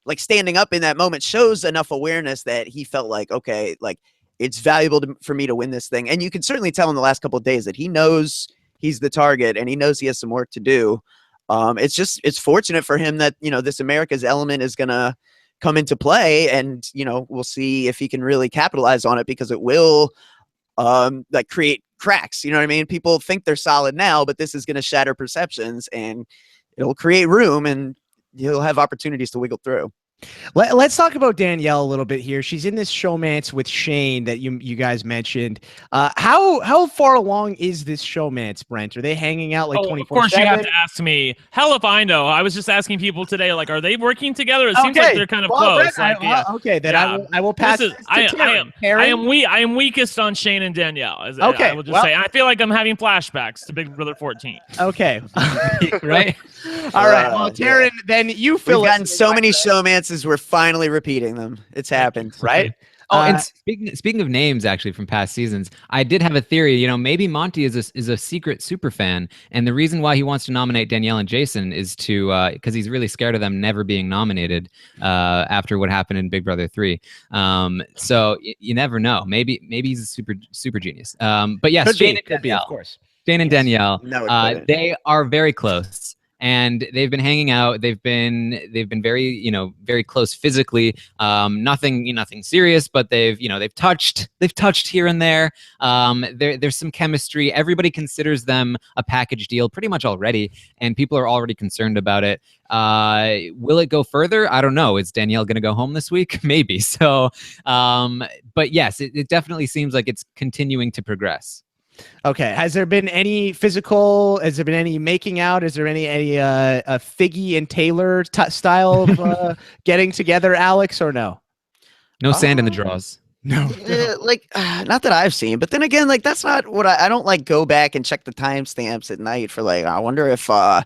like, standing up in that moment shows enough awareness that he felt like, okay, like, it's valuable for me to win this thing. And you can certainly tell in the last couple of days that he knows he's the target and he knows he has some work to do. It's fortunate for him that, this America's element is going to come into play, and, we'll see if he can really capitalize on it, because it will, like, create cracks. You know what I mean? People think they're solid now, but this is going to shatter perceptions, and it'll create room, and you'll have opportunities to wiggle through. Let's talk about Danielle a little bit here. She's in this showmance with Shane that you guys mentioned. How far along is this showmance, Brent? Are they hanging out like 24/7? Of course, you have to ask me. Hell if I know. I was just asking people today, like, are they working together? It seems like they're kind of close. Brent, okay, then I will pass. I am weakest on Shane and Danielle. Okay, I will just say I feel like I'm having flashbacks to Big Brother 14. Okay, right. All right. Well, Taran, then you fill. We've gotten so many showmances. We're finally repeating them. It's happened, right? Oh, and speaking of names, actually, from past seasons, I did have a theory. Maybe Monty is a secret super fan, and the reason why he wants to nominate Danielle and Jason is to because he's really scared of them never being nominated after what happened in Big Brother 3. So you never know. Maybe he's a super genius. But yes, Shane and Danielle, of course. Shane and Danielle, they are very close. And they've been hanging out. They've been very, very close physically. Nothing serious, but they've touched here and there. There's some chemistry. Everybody considers them a package deal pretty much already, and people are already concerned about it. Will it go further? I don't know. Is Danielle going to go home this week? Maybe. So, but yes, it definitely seems like it's continuing to progress. Okay. Has there been any physical? Has there been any making out? Is there any Figgy and Taylor style of getting together, Alex, or no? No sand in the draws. No. Like, not that I've seen, but then again, like, that's not what I don't, like, go back and check the timestamps at night for, like, I wonder if where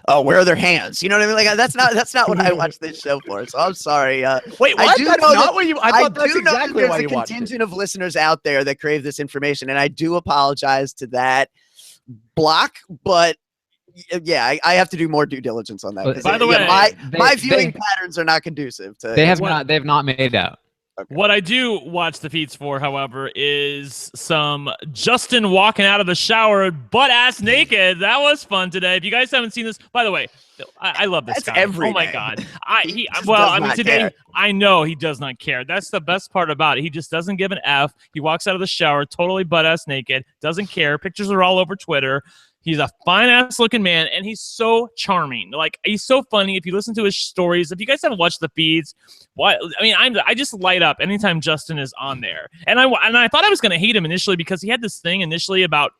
are their hands? You know what I mean? Like, that's not what I watch this show for. So I'm sorry. Wait, what? I do that's know not that, what you. I thought that's exactly why you watched it. There's a contingent of listeners out there that crave this information, and I do apologize to that block, but. Yeah, I have to do more due diligence on that. By the way, my viewing patterns are not conducive to. They have not made it out. Okay. What I do watch the feeds for, however, is some Justin walking out of the shower butt-ass naked. That was fun today. If you guys haven't seen this, by the way, I love this guy. Every oh my day. God. Today care. I know he does not care. That's the best part about it. He just doesn't give an F. He walks out of the shower totally butt-ass naked, doesn't care. Pictures are all over Twitter. He's a fine ass looking man, and he's so charming. Like, he's so funny. If you listen to his stories, if you guys haven't watched the feeds, I just light up anytime Justin is on there. And I thought I was gonna hate him initially because he had this thing initially about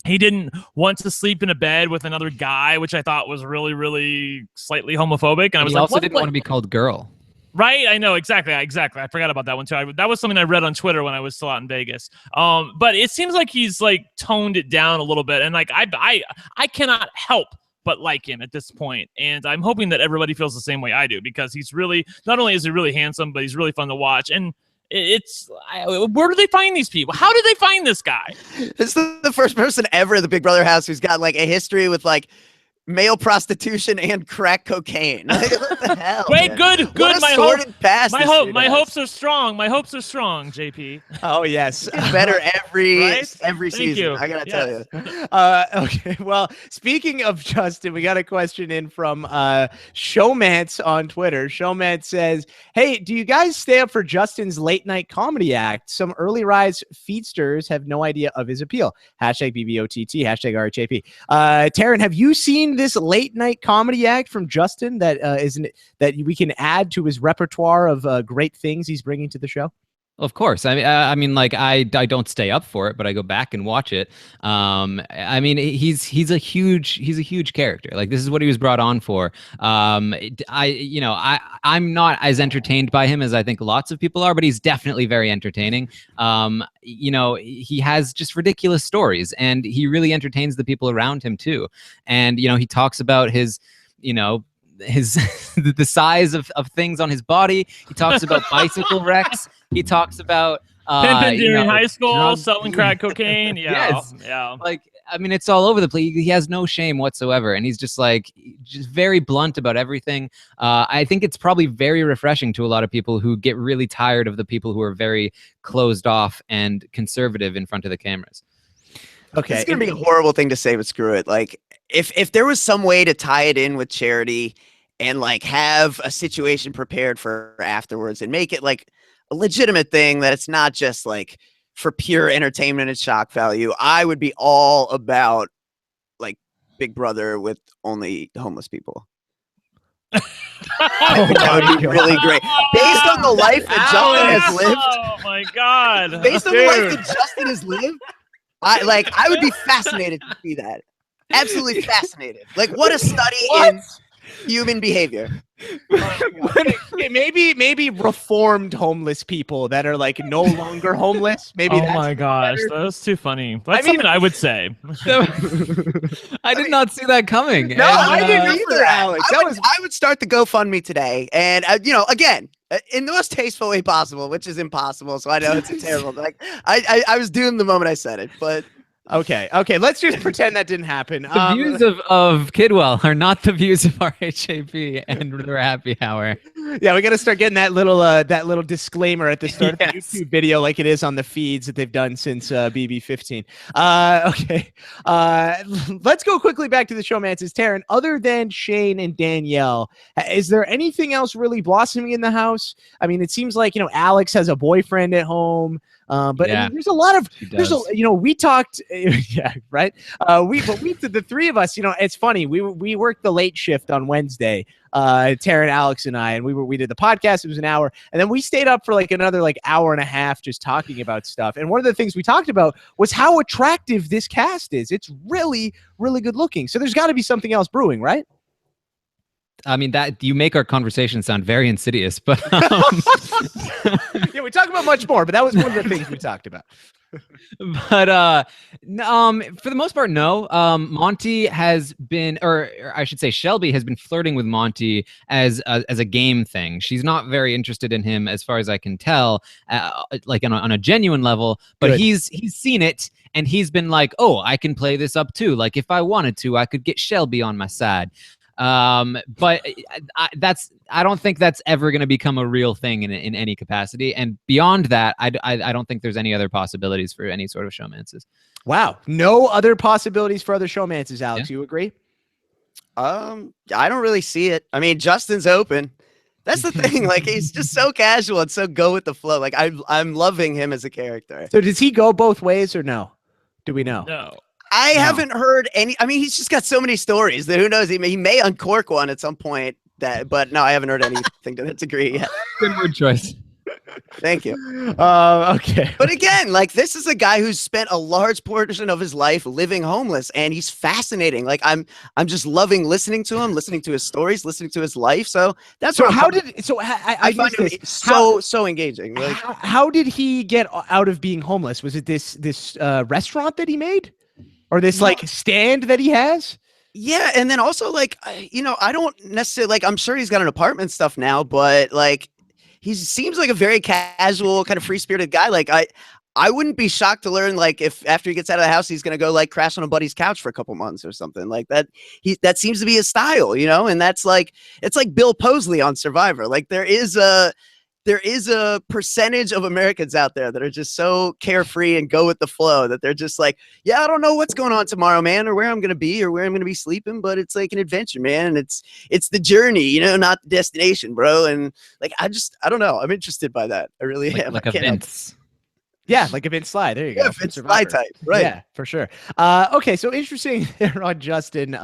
he didn't want to sleep in a bed with another guy, which I thought was really, really slightly homophobic. And I was he like, also didn't want to be called girl. Right, I know exactly. I forgot about that one too. That was something I read on Twitter when I was still out in Vegas. But it seems like he's like toned it down a little bit, and like I cannot help but like him at this point. And I'm hoping that everybody feels the same way I do, because he's really, not only is he really handsome, but he's really fun to watch. And where do they find these people? How did they find this guy? This is the first person ever in the Big Brother house who's got like a history with like male prostitution and crack cocaine. Like, what the hell? Wait, man? good. My hopes are strong. My hopes are strong, JP. Oh yes, better every Right? every Thank season. you. I gotta tell you. Okay, well, speaking of Justin, we got a question in from Showmance on Twitter. Showmance says, hey, do you guys stay up for Justin's late night comedy act? Some early rise feedsters have no idea of his appeal. Hashtag BBOTT, hashtag RHAPpy. Taran, have you seen this late night comedy act from Justin that that we can add to his repertoire of great things he's bringing to the show? Of course. I mean, like I don't stay up for it, but I go back and watch it. I mean, he's a huge character. Like, this is what he was brought on for. I'm not as entertained by him as I think lots of people are, but he's definitely very entertaining. He has just ridiculous stories, and he really entertains the people around him too. And he talks about his the size of things on his body. He talks about bicycle wrecks. He talks about Pimping during high school, drugs. selling crack cocaine. Yeah, Yes. yeah. Like, I mean, it's all over the place. He has no shame whatsoever, and he's just very blunt about everything. I think it's probably very refreshing to a lot of people who get really tired of the people who are very closed off and conservative in front of the cameras. Okay, it's gonna be a horrible thing to say, but screw it. Like, if there was some way to tie it in with charity and like have a situation prepared for afterwards and make it like a legitimate thing, that it's not just like for pure entertainment and shock value, I would be all about like Big Brother with only homeless people. I think that would be really great. Based on the life that Justin has lived. Oh my God. Based on the life that Justin has lived, I would be fascinated to see that. Absolutely fascinated. Like, what a study in human behavior. Okay, maybe reformed homeless people that are like no longer homeless. Maybe. Oh my gosh, that's too funny. That's something I would say. I did not see that coming. No, I didn't either, Alex. I would start the GoFundMe today, and again, in the most tasteful way possible, which is impossible. So I know it's terrible. Like I was doomed the moment I said it, but. Okay. Let's just pretend that didn't happen. The views of Kidwell are not the views of RHAPpy and the Happy Hour. Yeah, we got to start getting that little disclaimer at the start of the YouTube video, like it is on the feeds that they've done since BB15. Okay. Let's go quickly back to the Showmances. Taran, other than Shane and Danielle, is there anything else really blossoming in the house? I mean, it seems like Alex has a boyfriend at home. But yeah, I mean, there's a lot of we talked yeah, right. The three of us, it's funny. We worked the late shift on Wednesday, Taran, Alex, and I, and we did the podcast. It was an hour, and then we stayed up for like another hour and a half just talking about stuff. And one of the things we talked about was how attractive this cast is. It's really, really good looking. So there's got to be something else brewing, right? I mean, that you make our conversation sound very insidious, but yeah, we talk about much more, but that was one of the things we talked about. But for the most part, no. Monty has been, or I should say, Shelby has been flirting with Monty as a game thing. She's not very interested in him, as far as I can tell, like on a genuine level. But Good. he's seen it, and he's been like, oh, I can play this up too. Like, if I wanted to, I could get Shelby on my side. But I don't think that's ever going to become a real thing in any capacity. And beyond that, I don't think there's any other possibilities for any sort of showmances. Wow. No other possibilities for other showmances, Alex. Yeah. You agree? I don't really see it. I mean, Justin's open. That's the thing. Like, he's just so casual and so go with the flow. Like, I'm loving him as a character. So does he go both ways or no? Do we know? No. I haven't heard any. I mean, he's just got so many stories that who knows? He may uncork one at some point. But no, I haven't heard anything to that degree yet. Good word choice. Thank you. Okay. But again, like this is a guy who's spent a large portion of his life living homeless, and he's fascinating. Like I'm just loving listening to him, listening to his stories, listening to his life. So that's So what how did so I find find him so engaging. Like, how did he get out of being homeless? Was it this restaurant that he made, or this like stand that he has? yeah, and then also like I don't necessarily like. I'm sure he's got an apartment and stuff now, but like he seems like a very casual, kind of free spirited guy. Like I wouldn't be shocked to learn like if after he gets out of the house, he's gonna go like crash on a buddy's couch for a couple months or something like that. That seems to be his style, and that's like it's like Bill Posley on Survivor. Like there is a percentage of Americans out there that are just so carefree and go with the flow that they're just like, yeah, I don't know what's going on tomorrow, man, or where I'm going to be or where I'm going to be sleeping, but it's like an adventure, man. And it's the journey, not the destination, bro. And like, I don't know. I'm interested by that. I really am. Like a Vince. Yeah, like a Vince Sly. There you go. Yeah, Vince Sly type, right? Yeah, for sure. Okay, so interesting there on Justin.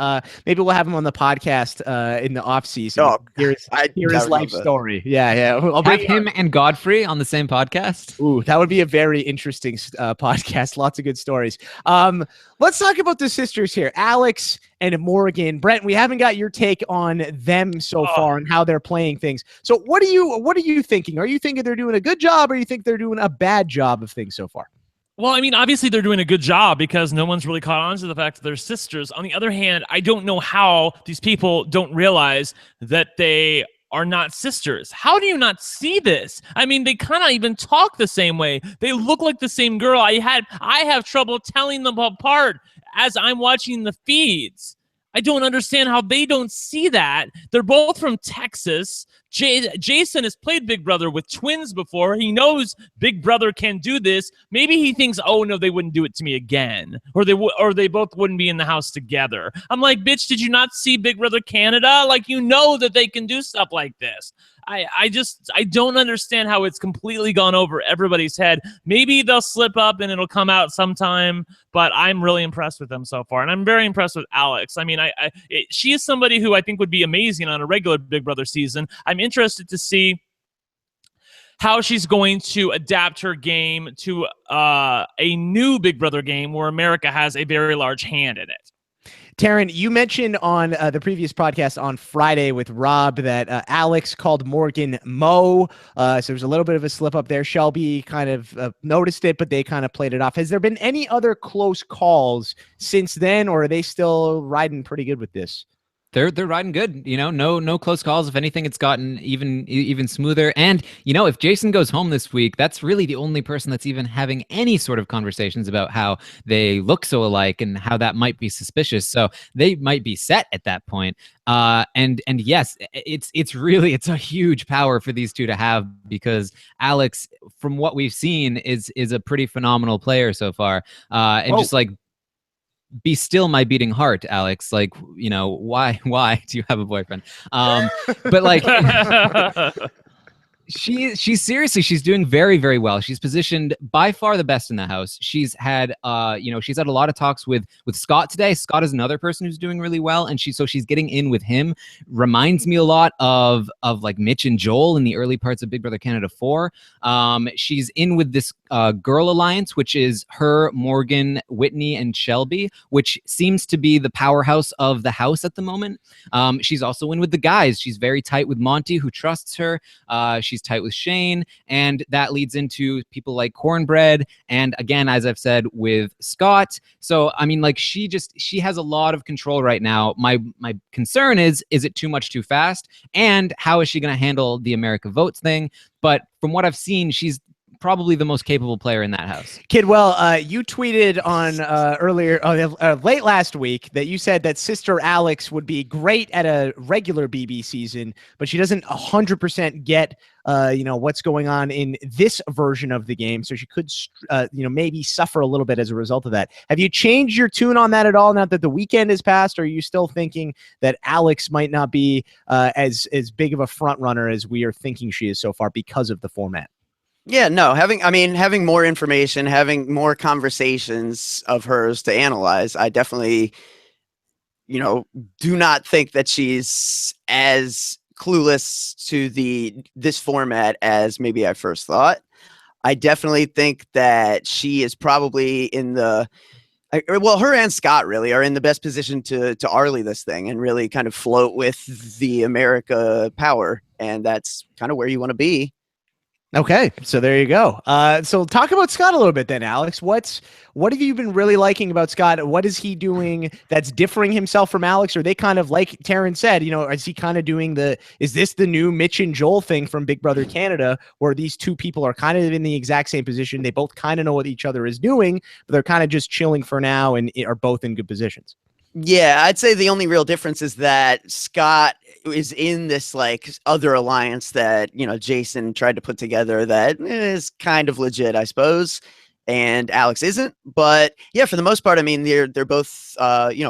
Maybe we'll have him on the podcast in the off season. Oh, hear his life story. Yeah. I'll bring Have him and Godfrey on the same podcast. Ooh, that would be a very interesting podcast. Lots of good stories. Let's talk about the sisters here, Alex and Morgan. Brent, we haven't got your take on them so far and how they're playing things. So what are you thinking? Are you thinking they're doing a good job, or you think they're doing a bad job of things so far? Well, I mean, obviously they're doing a good job because no one's really caught on to the fact that they're sisters. On the other hand, I don't know how these people don't realize that they are not sisters. How do you not see this? I mean, they kind of even talk the same way. They look like the same girl. I have trouble telling them apart as I'm watching the feeds. I don't understand how they don't see that. They're both from Texas. Jason has played Big Brother with twins before. He knows Big Brother can do this. Maybe he thinks, oh no, they wouldn't do it to me again, or they both wouldn't be in the house together. I'm like, bitch, did you not see Big Brother Canada? Like, that they can do stuff like this. I don't understand how it's completely gone over everybody's head. Maybe they'll slip up and it'll come out sometime, but I'm really impressed with them so far. And I'm very impressed with Alex. I mean, she is somebody who I think would be amazing on a regular Big Brother season. I'm interested to see how she's going to adapt her game to a new Big Brother game where America has a very large hand in it. Taran, you mentioned on the previous podcast on Friday with Rob that Alex called Morgan Mo. So there's a little bit of a slip up there. Shelby kind of noticed it, but they kind of played it off. Has there been any other close calls since then, or are they still riding pretty good with this? They're riding good, no close calls. If anything, it's gotten even smoother. And if Jason goes home this week, that's really the only person that's even having any sort of conversations about how they look so alike and how that might be suspicious. So they might be set at that point. And yes, it's a huge power for these two to have, because Alex, from what we've seen, is a pretty phenomenal player so far. Just like, be still my beating heart, Alex. Like, why do you have a boyfriend? But like, she's seriously, she's doing very, very well. She's positioned by far the best in the house. She's had she's had a lot of talks with Scott today. Scott is another person who's doing really well, and she's getting in with him. Reminds me a lot of like Mitch and Joel in the early parts of Big Brother Canada 4. She's in with this Girl Alliance, which is her, Morgan, Whitney, and Shelby, which seems to be the powerhouse of the house at the moment. She's also in with the guys. She's very tight with Monty, who trusts her. She's tight with Shane, and that leads into people like Cornbread, and again, as I've said, with Scott. So I mean, like, she has a lot of control right now. My concern is it too much too fast, and how is she going to handle the America Votes thing? But from what I've seen, she's probably the most capable player in that house. Kidwell, you tweeted on late last week that you said that sister Alex would be great at a regular BB season, but she doesn't 100% get what's going on in this version of the game, so she could maybe suffer a little bit as a result of that. Have you changed your tune on that at all now that the weekend has passed, or are you still thinking that Alex might not be as big of a front runner as we are thinking she is so far because of the format? Yeah, no, having more information, having more conversations of hers to analyze, I definitely, do not think that she's as clueless to this format as maybe I first thought. I definitely think that she is probably her and Scott really are in the best position to Arlie this thing and really kind of float with the America power, and that's kind of where you want to be. Okay, so there you go. So talk about Scott a little bit then, Alex. What have you been really liking about Scott? What is he doing that's differing himself from Alex? Or they kind of, like Taran said, is he kind of doing is this the new Mitch and Joel thing from Big Brother Canada, where these two people are kind of in the exact same position? They both kind of know what each other is doing, but they're kind of just chilling for now and are both in good positions. Yeah, I'd say the only real difference is that Scott is in this like other alliance that, Jason tried to put together that is kind of legit, I suppose. And Alex isn't. But yeah, for the most part, I mean, they're both,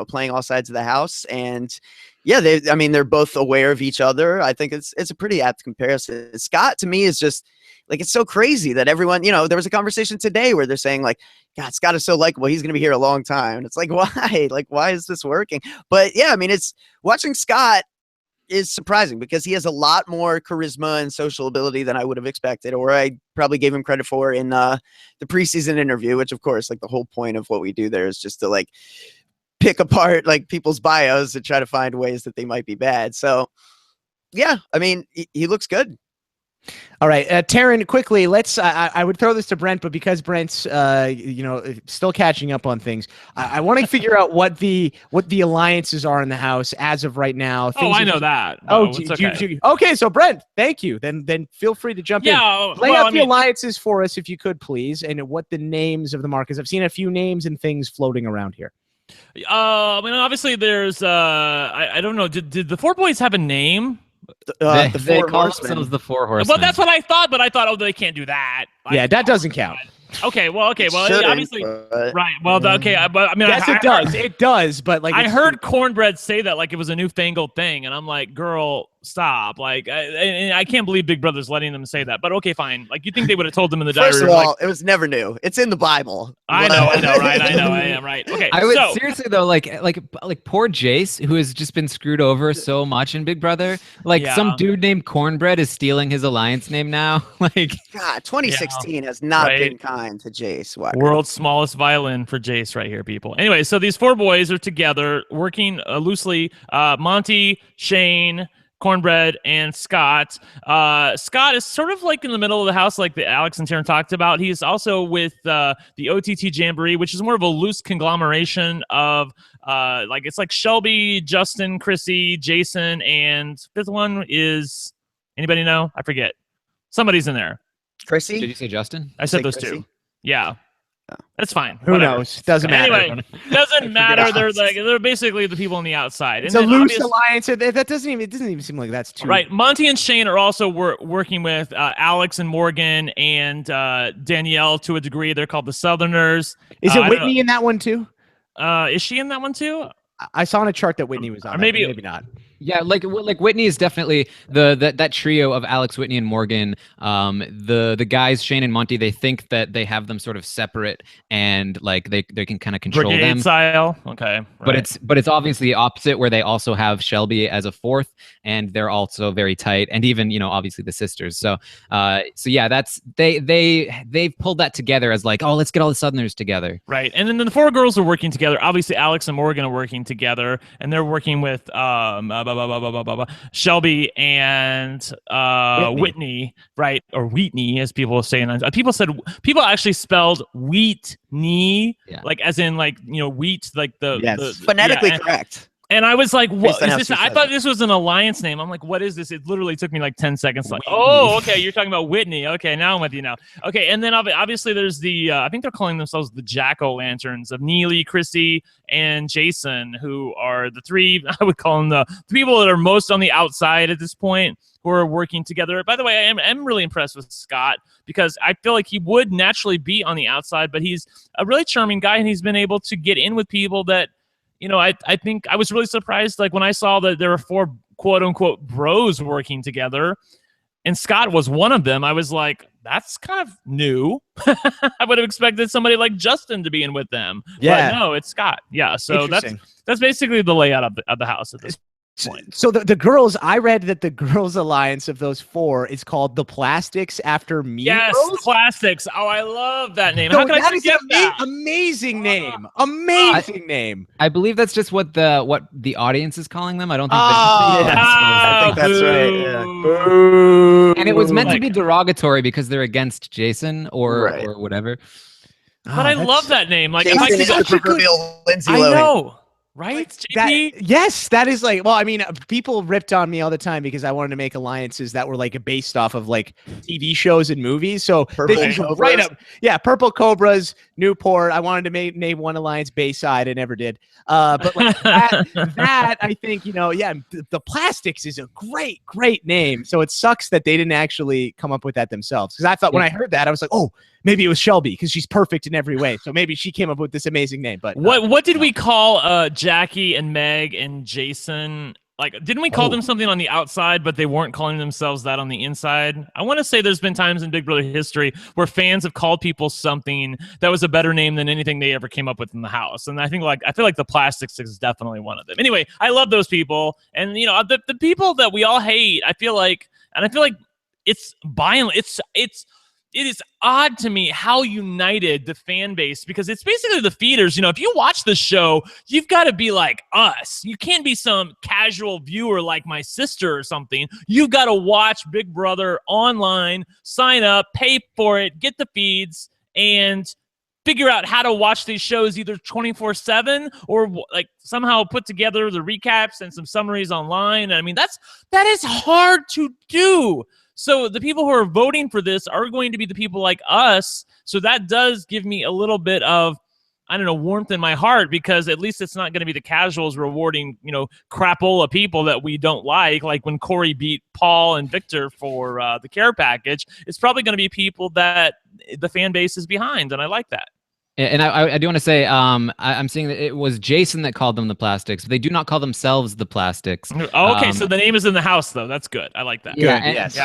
playing all sides of the house. And yeah, they're both aware of each other. I think it's a pretty apt comparison. Scott, to me, is just like, it's so crazy that everyone, there was a conversation today where they're saying like, God, Scott is so likable. He's going to be here a long time. And it's like, why? Like, why is this working? But yeah, I mean, it's watching Scott is surprising because he has a lot more charisma and social ability than I would have expected, or I probably gave him credit for in the preseason interview, which of course, like the whole point of what we do there is just to like pick apart like people's bios and try to find ways that they might be bad. So yeah, I mean, he looks good. All right, Taran, quickly, I would throw this to Brent, but because Brent's, still catching up on things, I want to figure out what the alliances are in the house as of right now. I know that. No, okay, so Brent, thank you. Then feel free to jump in. Lay out the alliances for us if you could, please, and what the names of them are, because I've seen a few names and things floating around here. Obviously, there's, I don't know, did the four boys have a name? They call themselves the Four Horsemen. Well, that's what I thought, but I thought, they can't do that. Yeah, that doesn't count. Okay, well, obviously, right. Well, okay, but I mean, yes, it does. It does, but like I heard Cornbread say that like it was a newfangled thing, and I'm like, girl, stop! Like, I can't believe Big Brother's letting them say that. But okay, fine. Like, you think they would have told them in the diary? First of all, it was never new. It's in the Bible. I know, right? I know, I am right. Okay, I would seriously though, like poor Jace, who has just been screwed over so much in Big Brother. Like some dude named Cornbread is stealing his alliance name now. Like, God, 2016 has not been kind to Jace. World's smallest violin for Jace right here, people. Anyway, so these four boys are together working loosely. Monty, Shane, Cornbread, and Scott. Scott is sort of like in the middle of the house, like the Alex and Taran talked about. He's also with the OTT Jamboree, which is more of a loose conglomeration of it's like Shelby, Justin, Chrissy, Jason, and fifth one is, anybody know? I forget. Somebody's in there. Chrissy? Did you say Justin? I said those two. Yeah. That's fine. Who knows? Doesn't matter. Anyway, doesn't matter. They're basically the people on the outside. It's a loose alliance. That doesn't even seem like that's too right. Monty and Shane are also working with Alex and Morgan and Danielle to a degree. They're called the Southerners. Is it Whitney in that one too? Is she in that one too? I saw on a chart that Whitney was on. Or maybe not. Yeah, like Whitney is definitely that trio of Alex, Whitney, and Morgan. The guys Shane and Monty, they think that they have them sort of separate and like they can kind of control Brigade them. Style. Okay, right. But it's obviously the opposite where they also have Shelby as a fourth, and they're also very tight, and even obviously the sisters. So yeah, that's they've pulled that together as like, oh, let's get all the Southerners together. Right, and then the four girls are working together. Obviously, Alex and Morgan are working together, and they're working with Shelby and Whitney, right? Or Wheatney, as people say. People actually spelled Wheatney, like as in like wheat, like the phonetically correct. And I was like, what is this? I thought this was an alliance name. I'm like, what is this? It literally took me like 10 seconds. Like, oh, okay, you're talking about Whitney. Okay, now I'm with you now. Okay, and then obviously there's the, I think they're calling themselves the Jack-o'-lanterns of Neely, Chrissy, and Jason, who are the three, I would call them the people that are most on the outside at this point, who are working together. By the way, I'm really impressed with Scott because I feel like he would naturally be on the outside, but he's a really charming guy, and he's been able to get in with people that, I think I was really surprised, like when I saw that there were four quote unquote bros working together. and Scott was one of them, I was like, that's kind of new. I would have expected somebody like Justin to be in with them. Yeah. But no, it's Scott. Yeah. So Interesting. that's basically the layout of the house at this point. So the girls, I read that the girls alliance of those 4 is called the Plastics after me. Yes, Bros? Plastics. Oh, I love that name. So How can I that is forget an that? amazing name. Amazing name. I believe that's just what the audience is calling them. I don't think. Oh, that, yeah. I think that's right, yeah. Boo. and it was meant to Like- be derogatory because they're against Jason or Right. or whatever. But I love that name. Like, if I Jason could is the proverbial Lindsay I Lohan. know, right? Like, JP? yes, that is like, well, I mean, people ripped on me all the time because I wanted to make alliances that were like based off of like TV shows and movies. So Purple this is Cobras. right up. Yeah, Purple Cobras, Newport. I wanted to name one alliance Bayside. I never did. But like that I think, the Plastics is a great name. So it sucks that they didn't actually come up with that themselves. Because I thought when I heard that, I was like, oh, maybe it was Shelby because she's perfect in every way. So maybe she came up with this amazing name. But What did we call Jackie and Meg and Jason? Like, didn't we call them something on the outside, but they weren't calling themselves that on the inside? I want to say there's been times in Big Brother history where fans have called people something that was a better name than anything they ever came up with in the house. And I feel like the Plastics is definitely one of them. Anyway, I love those people. And the people that we all hate, I feel like it's violent. It is odd to me how united the fan base, because it's basically the feeders. If you watch the show, you've got to be like us. You can't be some casual viewer like my sister or something. You've got to watch Big Brother online, sign up, pay for it, get the feeds, and figure out how to watch these shows either 24/7 or like somehow put together the recaps and some summaries online. I mean, that is hard to do. So the people who are voting for this are going to be the people like us. So that does give me a little bit of, I don't know, warmth in my heart, because at least it's not going to be the casuals rewarding, crapola people that we don't like when Corey beat Paul and Victor for the care package. It's probably going to be people that the fan base is behind, and I like that. And I do want to say, I'm seeing that it was Jason that called them the Plastics. They do not call themselves the Plastics. Oh, okay, so the name is in the house, though. That's good. I like that. Yeah, Good, and yes.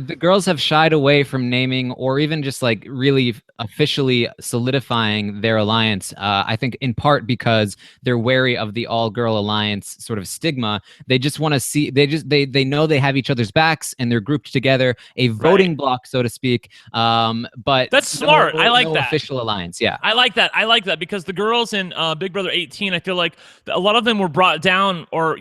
the girls have shied away from naming or even just like really officially solidifying their alliance. I think in part because they're wary of the all-girl alliance sort of stigma. They just want to see. They know they have each other's backs and they're grouped together, a voting block, so to speak. But that's smart. I like that. Official alliance. Yeah. I like that because the girls in Big Brother 18, I feel like a lot of them were brought down or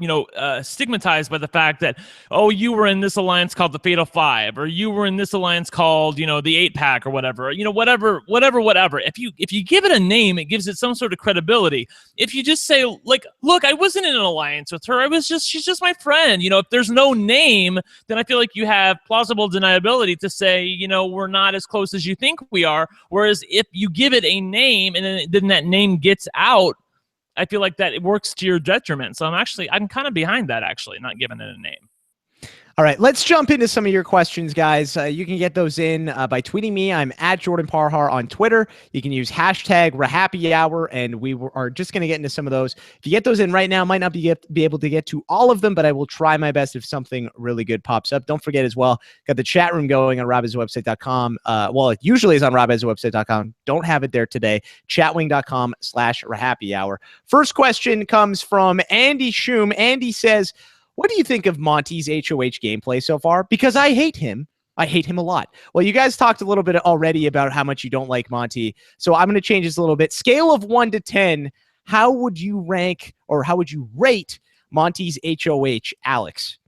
stigmatized by the fact that, oh, you were in this alliance called the Fatal Five, or you were in this alliance called the 8-pack or whatever. Whatever. If you give it a name, it gives it some sort of credibility. If you just say like, look, I wasn't in an alliance with her. She's just my friend. If there's no name, then I feel like you have plausible deniability to say, we're not as close as you think we are. Whereas if you give it a name and then that name gets out, I feel like that it works to your detriment. So I'm kind of behind that, actually, not giving it a name. All right, let's jump into some of your questions, guys. You can get those in by tweeting me. I'm at Jordan Parhar on Twitter. You can use hashtag RHAPpy and we are just going to get into some of those. If you get those in right now, might not be able to get to all of them, but I will try my best if something really good pops up. Don't forget as well, got the chat room going on RHAPizwebsite.com. Well, it usually is on RHAPizwebsite.com. Don't have it there today. Chatwing.com/RHAPpy. First question comes from Andy Shum. Andy says, what do you think of Monty's HOH gameplay so far? Because I hate him. I hate him a lot. Well, you guys talked a little bit already about how much you don't like Monty. So I'm going to change this a little bit. Scale of 1 to 10, how would you rank or how would you rate Monty's HOH, Alex?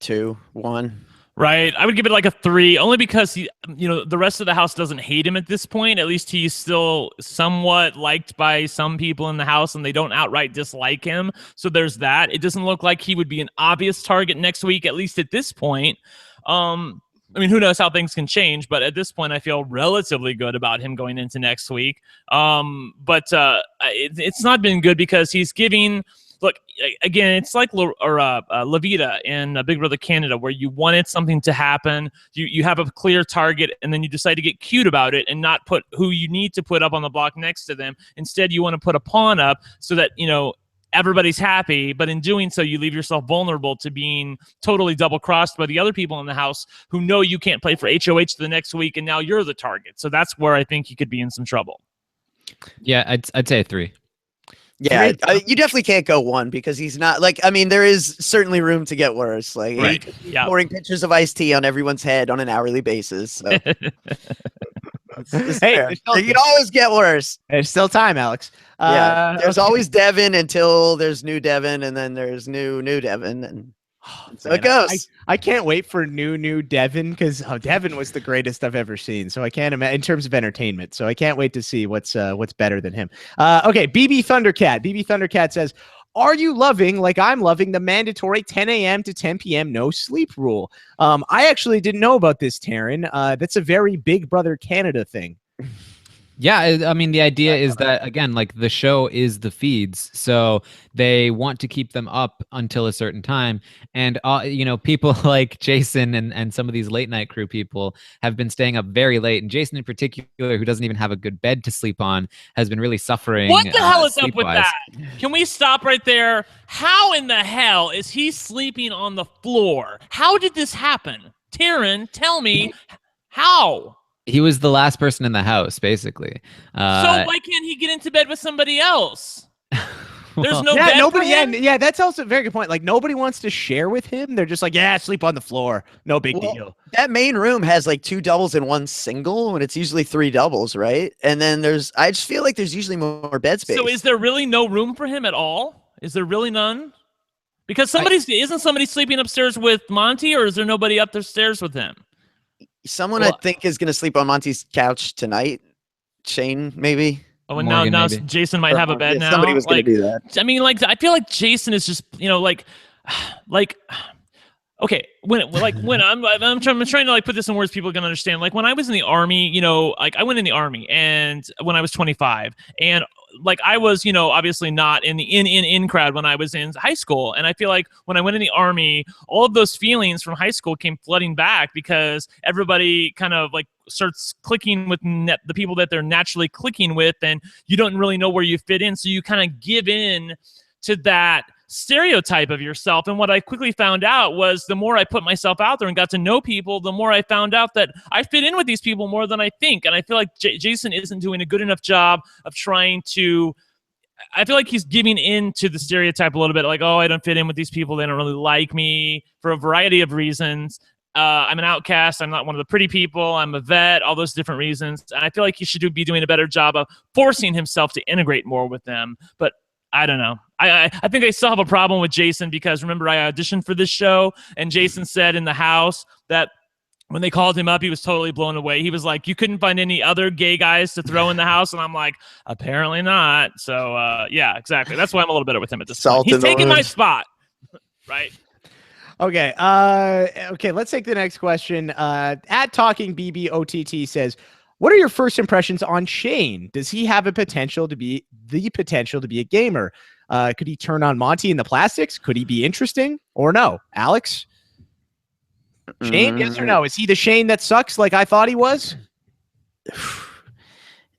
2, 1. Right. I would give it like a 3, only because the rest of the house doesn't hate him at this point. At least he's still somewhat liked by some people in the house and they don't outright dislike him. So there's that. It doesn't look like he would be an obvious target next week, at least at this point. Who knows how things can change, but at this point I feel relatively good about him going into next week. But it's not been good because he's giving... Look, again, it's like Levita in Big Brother Canada, where you wanted something to happen, you have a clear target, and then you decide to get cute about it and not put who you need to put up on the block next to them. Instead, you want to put a pawn up so that, everybody's happy, but in doing so, you leave yourself vulnerable to being totally double-crossed by the other people in the house who know you can't play for HOH the next week, and now you're the target. So that's where I think he could be in some trouble. Yeah, I'd say a 3. Yeah, you definitely can't go 1 because he's not like. I mean, there is certainly room to get worse. Like, Right. pouring pictures of iced tea on everyone's head on an hourly basis. So. Hey, You can always get worse. There's still time, Alex. Yeah, there's okay. always Devin until there's new Devin, and then there's new Devin, and so it goes. I can't wait for new Devin because Devin was the greatest I've ever seen. So I can't imagine in terms of entertainment. So I can't wait to see what's better than him. Okay, BB Thundercat says, are you loving, like I'm loving, the mandatory 10 a.m. to 10 p.m. no sleep rule? I actually didn't know about this, Taran. That's a very Big Brother Canada thing. Yeah, I mean, the idea is that, again, like the show is the feeds, so they want to keep them up until a certain time. And, you know, people like Jason and some of these late night crew people have been staying up very late. And Jason in particular, who doesn't even have a good bed to sleep on, has been really suffering. What the hell is up with sleep-wise. that? Can we stop right there? How in the hell is he sleeping on the floor? How did this happen? Taran, tell me how. He was the last person in the house, basically. So why can't he get into bed with somebody else? There's no bed nobody. for him? Yeah, that's also a very good point. Like nobody wants to share with him. They're just like, yeah, sleep on the floor. No big deal. That main room has like 2 doubles and 1 single, and it's usually 3 doubles, right? And then I just feel like there's usually more bed space. So is there really no room for him at all? Is there really none? Because isn't somebody sleeping upstairs with Monty, or is there nobody up the stairs with him? Someone I think is going to sleep on Monty's couch tonight. Shane, maybe. Oh, and Morgan, now maybe. Jason might have a bed now. Somebody was going to do that. I mean, like, I feel like Jason is just, you know, like, okay, when I'm trying to like put this in words people can understand. Like when I was in the army, you know, like I went in the army, and when I was 25, and like I was, you know, obviously not in the in crowd when I was in high school. And I feel like when I went in the army, all of those feelings from high school came flooding back because everybody kind of like starts clicking with the people that they're naturally clicking with, and you don't really know where you fit in. So you kind of give in to that stereotype of yourself. And what I quickly found out was the more I put myself out there and got to know people, the more I found out that I fit in with these people more than I think. And I feel like Jason isn't doing a good enough job of trying to, I feel like he's giving in to the stereotype a little bit, like, oh, I don't fit in with these people. They don't really like me for a variety of reasons. I'm an outcast. I'm not one of the pretty people. I'm a vet, all those different reasons. And I feel like he should be doing a better job of forcing himself to integrate more with them. But I don't know. I think I still have a problem with Jason because remember I auditioned for this show and Jason said in the house that when they called him up, he was totally blown away. He was like, you couldn't find any other gay guys to throw in the house. And I'm like, apparently not. So yeah, exactly. That's why I'm a little bitter with him at this point. He's taking my spot. Right. Okay. Okay. Let's take the next question. At Talking BB OTT says, what are your first impressions on Shane? Does he have the potential to be a gamer? Could he turn on Monty in the plastics? Could he be interesting or no? Alex? Shane, yes or no? Is he the Shane that sucks like I thought he was?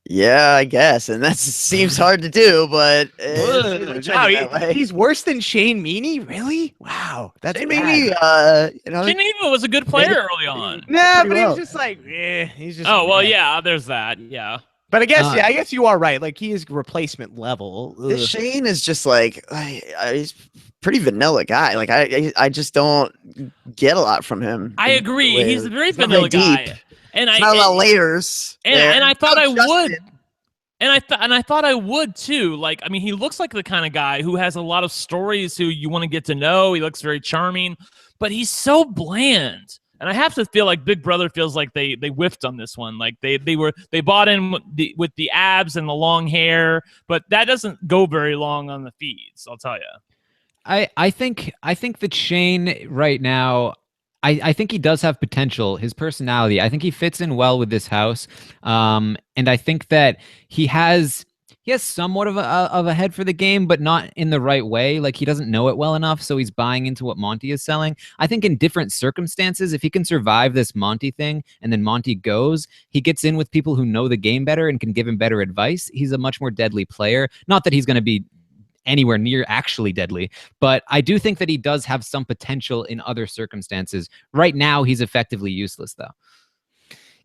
Yeah, I guess. And that seems hard to do, but he's worse than Shane Meany? Really? Wow. That's Shane bad. Meany, Shane Meany was a good player early on. Nah, but he's just like, he's just. Oh, well, yeah, there's that. Yeah. But I guess you are right. Like he is replacement level. This Shane is just like he's pretty vanilla guy. Like I just don't get a lot from him. I agree. He's a very vanilla guy. And not a lot of layers. And I thought I would. And I thought I would too. Like, I mean, he looks like the kind of guy who has a lot of stories who you want to get to know. He looks very charming, but he's so bland. And I have to feel like Big Brother feels like they whiffed on this one. Like they bought in with the abs and the long hair, but that doesn't go very long on the feeds. I'll tell you. I think that Shane right now, I think he does have potential. His personality, I think he fits in well with this house, and I think that he has somewhat of a head for the game, but not in the right way. Like he doesn't know it well enough, so he's buying into what Monty is selling. I think in different circumstances, if he can survive this Monty thing, and then Monty goes, he gets in with people who know the game better and can give him better advice. He's a much more deadly player. Not that he's going to be anywhere near actually deadly. But I do think that he does have some potential in other circumstances. Right now, he's effectively useless, though.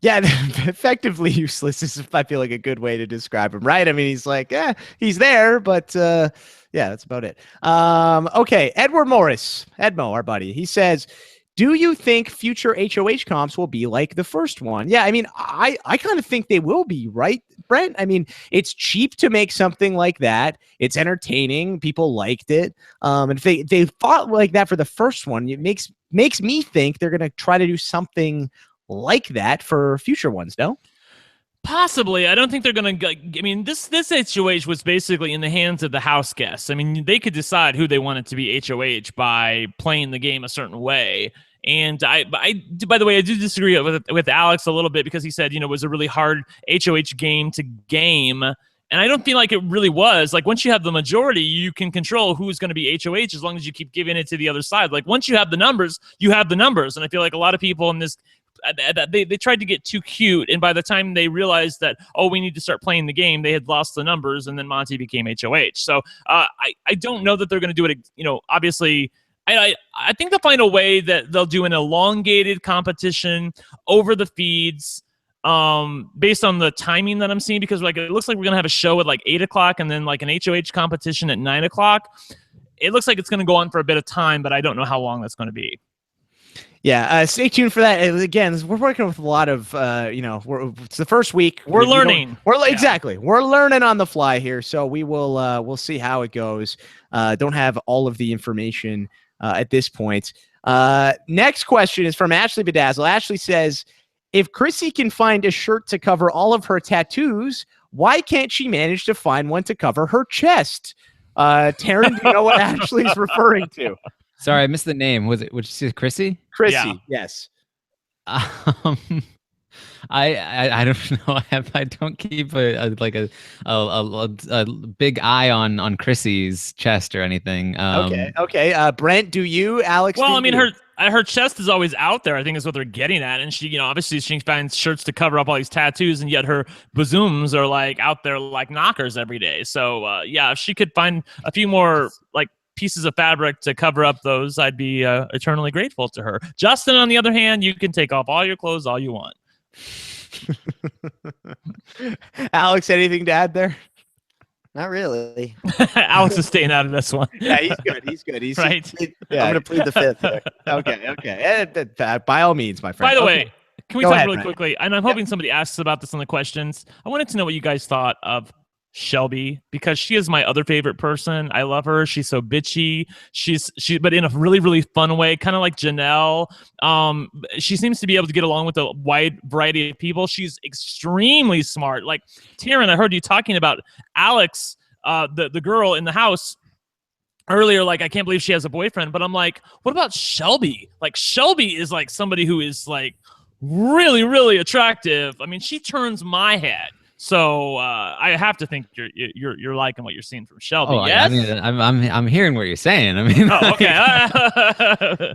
Yeah, effectively useless is, I feel like, a good way to describe him, right? I mean, he's like, he's there, but yeah, that's about it. Okay, Edward Morris, Edmo, our buddy, he says, do you think future HOH comps will be like the first one? Yeah, I mean, I kind of think they will be, right, Brent? I mean, it's cheap to make something like that. It's entertaining. People liked it. And if they fought like that for the first one, it makes me think they're going to try to do something like that for future ones, no? Possibly. I don't think they're going to. I mean, this HOH was basically in the hands of the house guests. I mean, they could decide who they wanted to be HOH by playing the game a certain way. And I by the way, I do disagree with Alex a little bit, because he said, it was a really hard HOH game to game. And I don't feel like it really was. Like, once you have the majority, you can control who's going to be HOH as long as you keep giving it to the other side. Like, once you have the numbers, you have the numbers. And I feel like a lot of people in this, they tried to get too cute, and by the time they realized that, we need to start playing the game, they had lost the numbers, and then Monty became HOH. So I don't know that they're going to do it. Obviously, I think they'll find a way that they'll do an elongated competition over the feeds, based on the timing that I'm seeing, because like it looks like we're gonna have a show at like 8 o'clock and then like an HOH competition at 9 o'clock. It looks like it's going to go on for a bit of time, but I don't know how long that's going to be. Yeah, stay tuned for that. Again, we're working with a lot of, it's the first week. We're learning. Exactly. We're learning on the fly here, so we will we'll see how it goes. Don't have all of the information at this point. Next question is from Ashley Bedazzle. Ashley says, if Chrissy can find a shirt to cover all of her tattoos, why can't she manage to find one to cover her chest? Taran, do you know what Ashley's referring to? Sorry, I missed the name. Would you say Chrissy? Chrissy, Yeah. yes. I don't know. I don't keep a big eye on Chrissy's chest or anything. Okay. Brent, do you? Alex? Well, do I mean, you? her chest is always out there, I think is what they're getting at. And she, obviously she finds shirts to cover up all these tattoos, and yet her bazooms are like out there like knockers every day. So yeah, if she could find a few more like pieces of fabric to cover up those, I'd be eternally grateful to her. Justin, on the other hand, you can take off all your clothes all you want. Alex, anything to add there? Not really. Alex is staying out of this one. Yeah, he's good. He's right. Yeah. I'm going to plead the fifth here. Okay. By all means, my friend. By the way, can we Go talk ahead, really Brent. quickly? And I'm hoping somebody asks about this in the questions. I wanted to know what you guys thought of Shelby, because she is my other favorite person. I love her. She's so bitchy. But in a really, really fun way, kind of like Janelle. She seems to be able to get along with a wide variety of people. She's extremely smart. Like Taran, I heard you talking about Alex, the girl in the house earlier. Like, I can't believe she has a boyfriend. But I'm like, what about Shelby? Like, Shelby is like somebody who is like really, really attractive. I mean, she turns my head. So I have to think you're liking what you're seeing from Shelby. Oh, yes? I mean, I'm hearing what you're saying. I mean, oh, okay.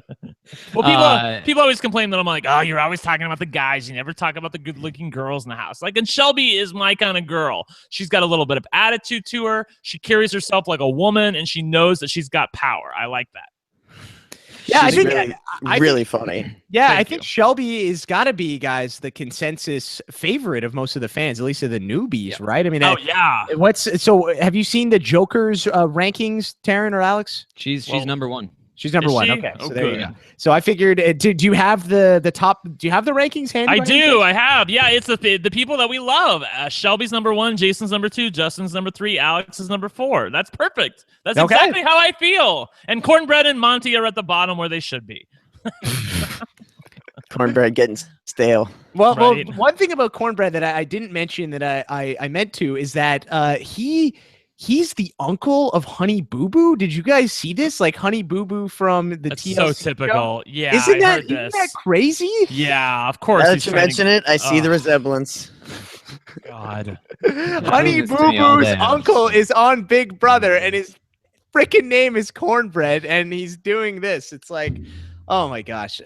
Well, people always complain that I'm like, oh, you're always talking about the guys. You never talk about the good-looking girls in the house. Like, and Shelby is my kind of girl. She's got a little bit of attitude to her. She carries herself like a woman, and she knows that she's got power. I like that. Yeah, She's I think really funny. Yeah, Thank I think you. Shelby is got to be, guys, the consensus favorite of most of the fans, at least of the newbies, Yeah. right? I mean, Oh, yeah. have you seen the Joker's rankings, Taran or Alex? she's Well, number one. She's number Is one. she? Okay, Oh, so there you good. go. So I figured, do you have the top? Do you have the rankings handy? I by any do. chance? I have. Yeah, it's the people that we love. Shelby's number 1, Jason's number 2, Justin's number 3, Alex is number 4. That's perfect. That's Okay. exactly how I feel. And Cornbread and Monty are at the bottom where they should be. Cornbread getting stale. Well, Right. one thing about Cornbread that I didn't mention that I meant to is that he's the uncle of Honey Boo Boo. Did you guys see this? Like Honey Boo Boo from the That's TLC so show? typical. Yeah, Isn't I heard isn't this. that crazy? Yeah, of course. Now that he's you trying mention it, I see the Ugh. resemblance. God. Honey this to Boo me all Boo's day. uncle is on Big Brother, and his freaking name is Cornbread, and he's doing this. It's like, oh my gosh.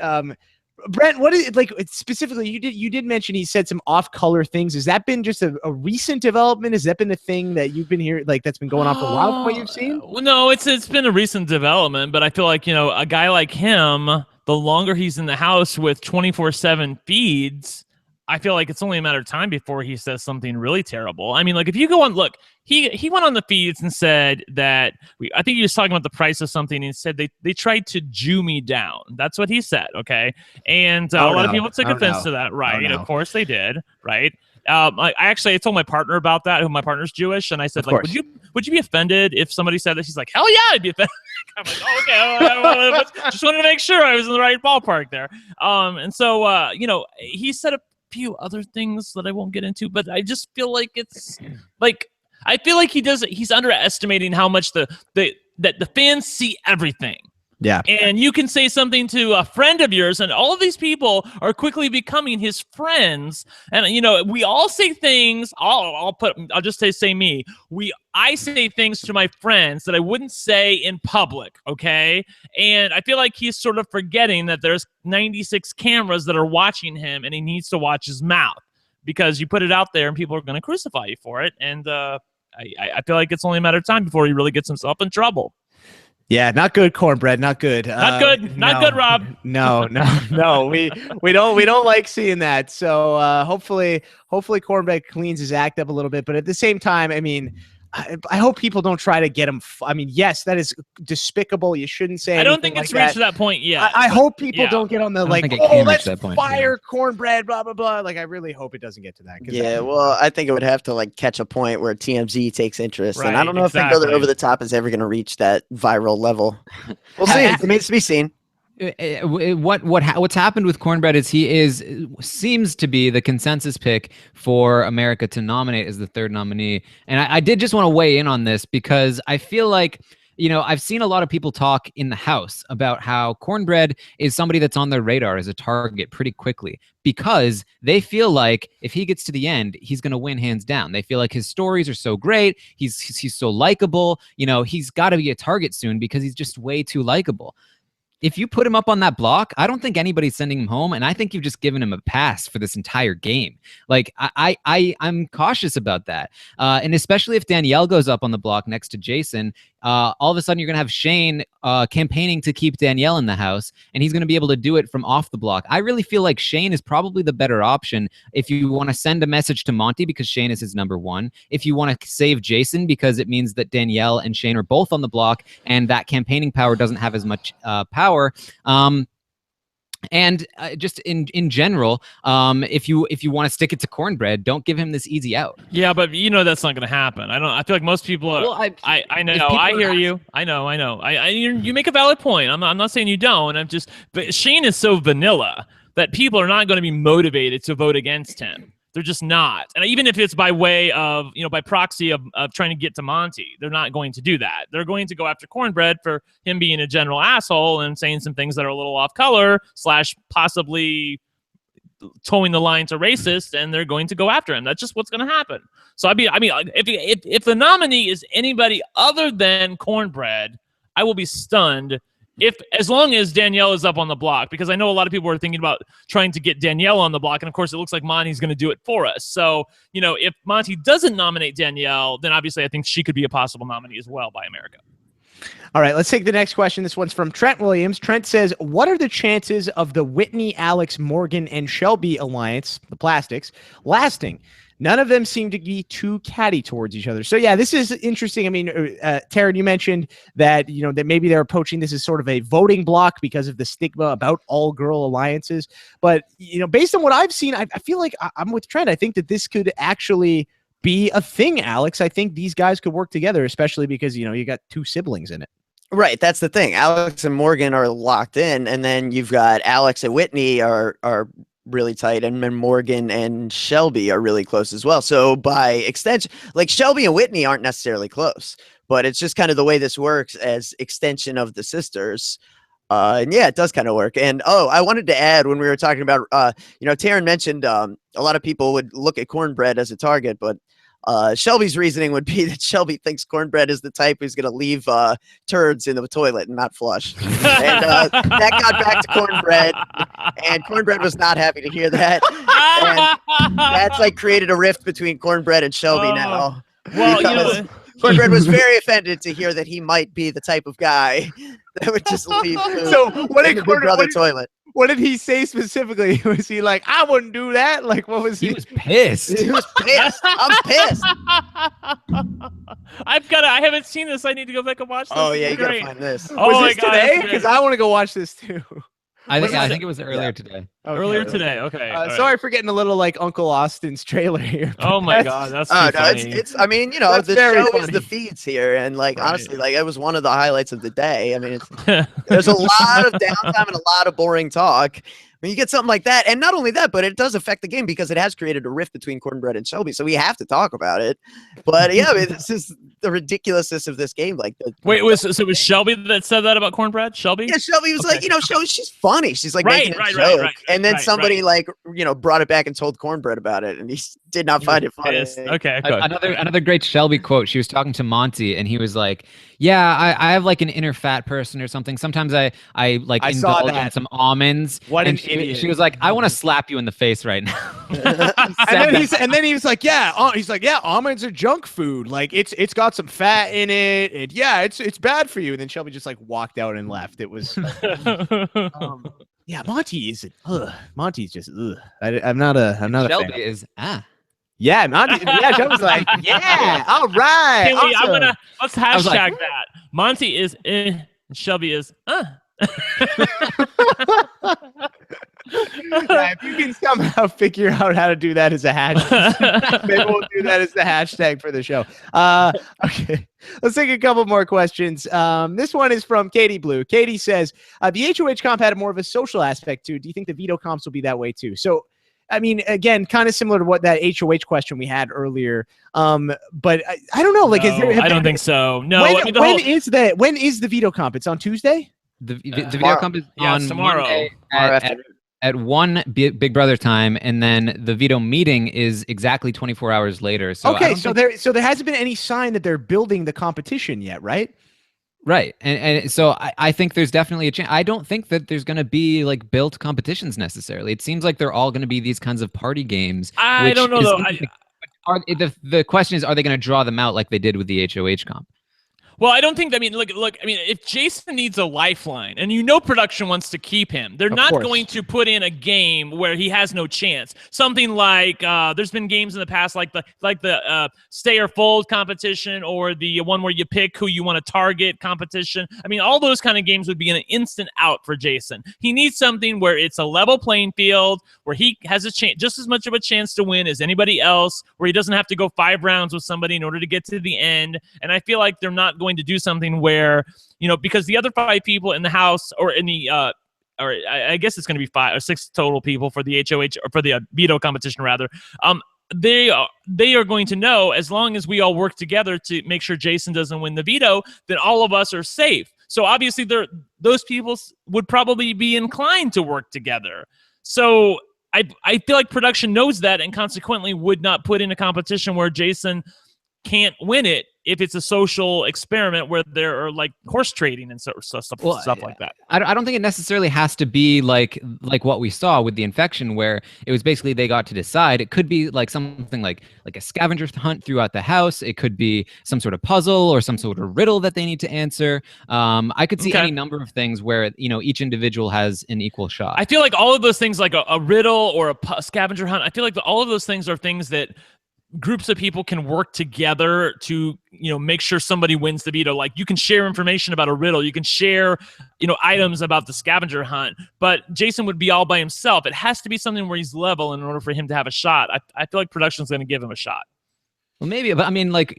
Brent, what is it like specifically? You did mention he said some off-color things. Has that been just a recent development? Has that been the thing that you've been hearing, like that's been going on for a while from what you've seen? Well, no, it's been a recent development, but I feel like a guy like him, the longer he's in the house with 24/7 feeds, I feel like it's only a matter of time before he says something really terrible. I mean, like if you go on, look, he went on the feeds and said that I think he was talking about the price of something. And he said they tried to Jew me down. That's what he said. Okay, and a lot of people took offense to that. Right? Of course they did. Right? I told my partner about that. Who my partner's Jewish, and I said, like, would you be offended if somebody said that? She's like, hell yeah, I'd be offended. I'm like, oh, okay, just wanted to make sure I was in the right ballpark there. And so he said a few other things that I won't get into, but I just feel like it's like I feel like he's underestimating how much that the fans see everything. Yeah. And you can say something to a friend of yours, and all of these people are quickly becoming his friends. And we all say things. I'll just say me. I say things to my friends that I wouldn't say in public. Okay. And I feel like he's sort of forgetting that there's 96 cameras that are watching him, and he needs to watch his mouth, because you put it out there and people are going to crucify you for it. And I feel like it's only a matter of time before he really gets himself in trouble. Yeah, not good, Cornbread. Not good. Not good, Rob. No. We don't like seeing that. So hopefully Cornbread cleans his act up a little bit. But at the same time, I mean, I hope people don't try to get him. I mean, yes, that is despicable. You shouldn't say. I don't think it's reached that point yet. I hope people don't get on the like, let's fire Cornbread, blah blah blah. Like, I really hope it doesn't get to that. Yeah, well, I think it would have to like catch a point where TMZ takes interest, and I don't know if Big Brother Over the Top is ever going to reach that viral level. We'll see. It remains to be seen. What's happened with Cornbread is he seems to be the consensus pick for America to nominate as the third nominee. And I did just want to weigh in on this, because I feel like, I've seen a lot of people talk in the House about how Cornbread is somebody that's on their radar as a target pretty quickly, because they feel like if he gets to the end, he's going to win hands down. They feel like his stories are so great. He's so likable. He's got to be a target soon because he's just way too likable. If you put him up on that block, I don't think anybody's sending him home, and I think you've just given him a pass for this entire game. Like, I'm cautious about that, and especially if Danielle goes up on the block next to Jason, all of a sudden you're gonna have Shane campaigning to keep Danielle in the house, and he's gonna be able to do it from off the block. I really feel like Shane is probably the better option if you want to send a message to Monty, because Shane is his number one. If you want to save Jason, because it means that Danielle and Shane are both on the block, and that campaigning power doesn't have as much power. And just in general, if you want to stick it to Cornbread, don't give him this easy out. Yeah, but that's not going to happen. I feel like most people are. Well, I know. I hear you. I know. You make a valid point. I'm not saying you don't. But Shane is so vanilla that people are not going to be motivated to vote against him. They're just not. And even if it's by way of, by proxy of trying to get to Monty, they're not going to do that. They're going to go after Cornbread for him being a general asshole and saying some things that are a little off color / possibly towing the line to racist, and they're going to go after him. That's just what's going to happen. So if the nominee is anybody other than Cornbread, I will be stunned as long as Danielle is up on the block, because I know a lot of people are thinking about trying to get Danielle on the block, and of course it looks like Monty's going to do it for us. So, if Monty doesn't nominate Danielle, then obviously I think she could be a possible nominee as well by America. All right, let's take the next question. This one's from Trent Williams. Trent says, what are the chances of the Whitney, Alex, Morgan, and Shelby alliance, the plastics, lasting? None of them seem to be too catty towards each other. So, yeah, this is interesting. I mean, Taran, you mentioned that, that maybe they're approaching this as sort of a voting block because of the stigma about all-girl alliances. But, based on what I've seen, I feel like I'm with Trent. I think that this could actually be a thing, Alex. I think these guys could work together, especially because, you got two siblings in it. Right. That's the thing. Alex and Morgan are locked in, and then you've got Alex and Whitney are really tight, and then Morgan and Shelby are really close as well. So by extension, like Shelby and Whitney aren't necessarily close, but it's just kind of the way this works as extension of the sisters. And yeah, it does kind of work. And I wanted to add, when we were talking about Taran mentioned a lot of people would look at Cornbread as a target, but Shelby's reasoning would be that Shelby thinks Cornbread is the type who's going to leave turds in the toilet and not flush. And that got back to Cornbread, and Cornbread was not happy to hear that. And that's like created a rift between Cornbread and Shelby now. Well, Cornbread was very offended to hear that he might be the type of guy that would just leave food So what in did the Big Brother toilet. What did he say specifically? Was he like, I wouldn't do that? Like, what was he? He was pissed. He was pissed. I'm pissed. I haven't seen this. I need to go back and watch this. Oh yeah, you Great. gotta find this. Oh was my this God, today? that's Because great. I want to go watch this too. I Was think it was earlier today. Okay. Earlier today. Okay. all right. Sorry for getting a little like Uncle Austin's trailer here. but Oh my that's- God, that's too Oh no, funny. it's. I mean, you know, That's the very show is funny. the feeds here, and like Right. honestly, like it was one of the highlights of the day. I mean, there's a lot of downtime and a lot of boring talk. When you get something like that, and not only that, but it does affect the game because it has created a rift between Cornbread and Shelby, so we have to talk about it. But yeah, I mean, this is the ridiculousness of this game. Like, Wait, it was Shelby that said that about Cornbread? Shelby? yeah, Shelby was Okay. like, you know, Shelby, she's funny. She's like Right, making a right, joke, right, and then right, somebody right. like, you know, brought it back and told Cornbread about it, and he did not find it funny. Pissed. Okay, good. Another great Shelby quote. She was talking to Monty, and he was like, "Yeah, I have like an inner fat person or something. Sometimes I like I saw indulge in that. some almonds." What and an idiot. She was like, "I want to slap you in the face right now." And then he was like, yeah, almonds are junk food. Like it's got some fat in it. It's bad for you. And then Shelby just like walked out and left. It was yeah, Monty isn't. Monty's just. I'm not a Shelby fan. is Yeah, Monty. Yeah, Shelby's like, yeah, all right. Can we, awesome. let's was like, hashtag that. Monty is and Shelby is Yeah, if you can somehow figure out how to do that as a hashtag, maybe we'll do that as the hashtag for the show. Okay, let's take a couple more questions. This one is from Katie Blue. Katie says, the HOH comp had more of a social aspect too. Do you think the veto comps will be that way too? So, I mean, again, kind of similar to what that HOH question we had earlier. But I don't know. Like, No, is there? I don't think so. No, When, I mean, when is the veto comp? It's on Tuesday. the video tomorrow. comp is Yeah, it's on tomorrow. Monday Tomorrow at afternoon. at 1 Big Brother time, and then the veto meeting is exactly 24 hours later. So I Okay, don't so think- there hasn't been any sign that they're building the competition yet, right? Right. And so I think there's definitely a chance. I don't think that there's going to be like built competitions necessarily. It seems like they're all going to be these kinds of party games. I which don't know is though. interesting. The question is, are they going to draw them out like they did with the HOH comp? Well, I don't think. I mean, look. I mean, if Jason needs a lifeline, and you know production wants to keep him, they're not course. going to put in a game where he has no chance. Something like there's been games in the past, like the stay or fold competition, or the one where you pick who you want to target competition. I mean, all those kind of games would be an instant out for Jason. He needs something where it's a level playing field, where he has a chance, just as much of a chance to win as anybody else, where he doesn't have to go 5 rounds with somebody in order to get to the end. And I feel like they're not going to do something where, you know, because the other 5 people in the house, or in the or I guess it's going to be 5 or 6 total people for the HOH, or for the veto competition rather. They are going to know, as long as we all work together to make sure Jason doesn't win the veto, then all of us are safe. So obviously those people would probably be inclined to work together. So I feel like production knows that, and consequently would not put in a competition where Jason can't win it if it's a social experiment where there are like horse trading and stuff like that. I don't think it necessarily has to be like what we saw with the infection, where it was basically they got to decide. It could be like something like a scavenger hunt throughout the house. It could be some sort of puzzle or some sort of riddle that they need to answer. I could see any number of things where, you know, each individual has an equal shot. I feel like all of those things, like a riddle or a scavenger hunt, I feel like all of those things are things that groups of people can work together to, you know, make sure somebody wins the veto. Like, you can share information about a riddle, you can share, you know, items about the scavenger hunt, but Jason would be all by himself. It has to be something where he's level in order for him to have a shot. I feel like production's going to give him a shot. Well, maybe, but I mean, like,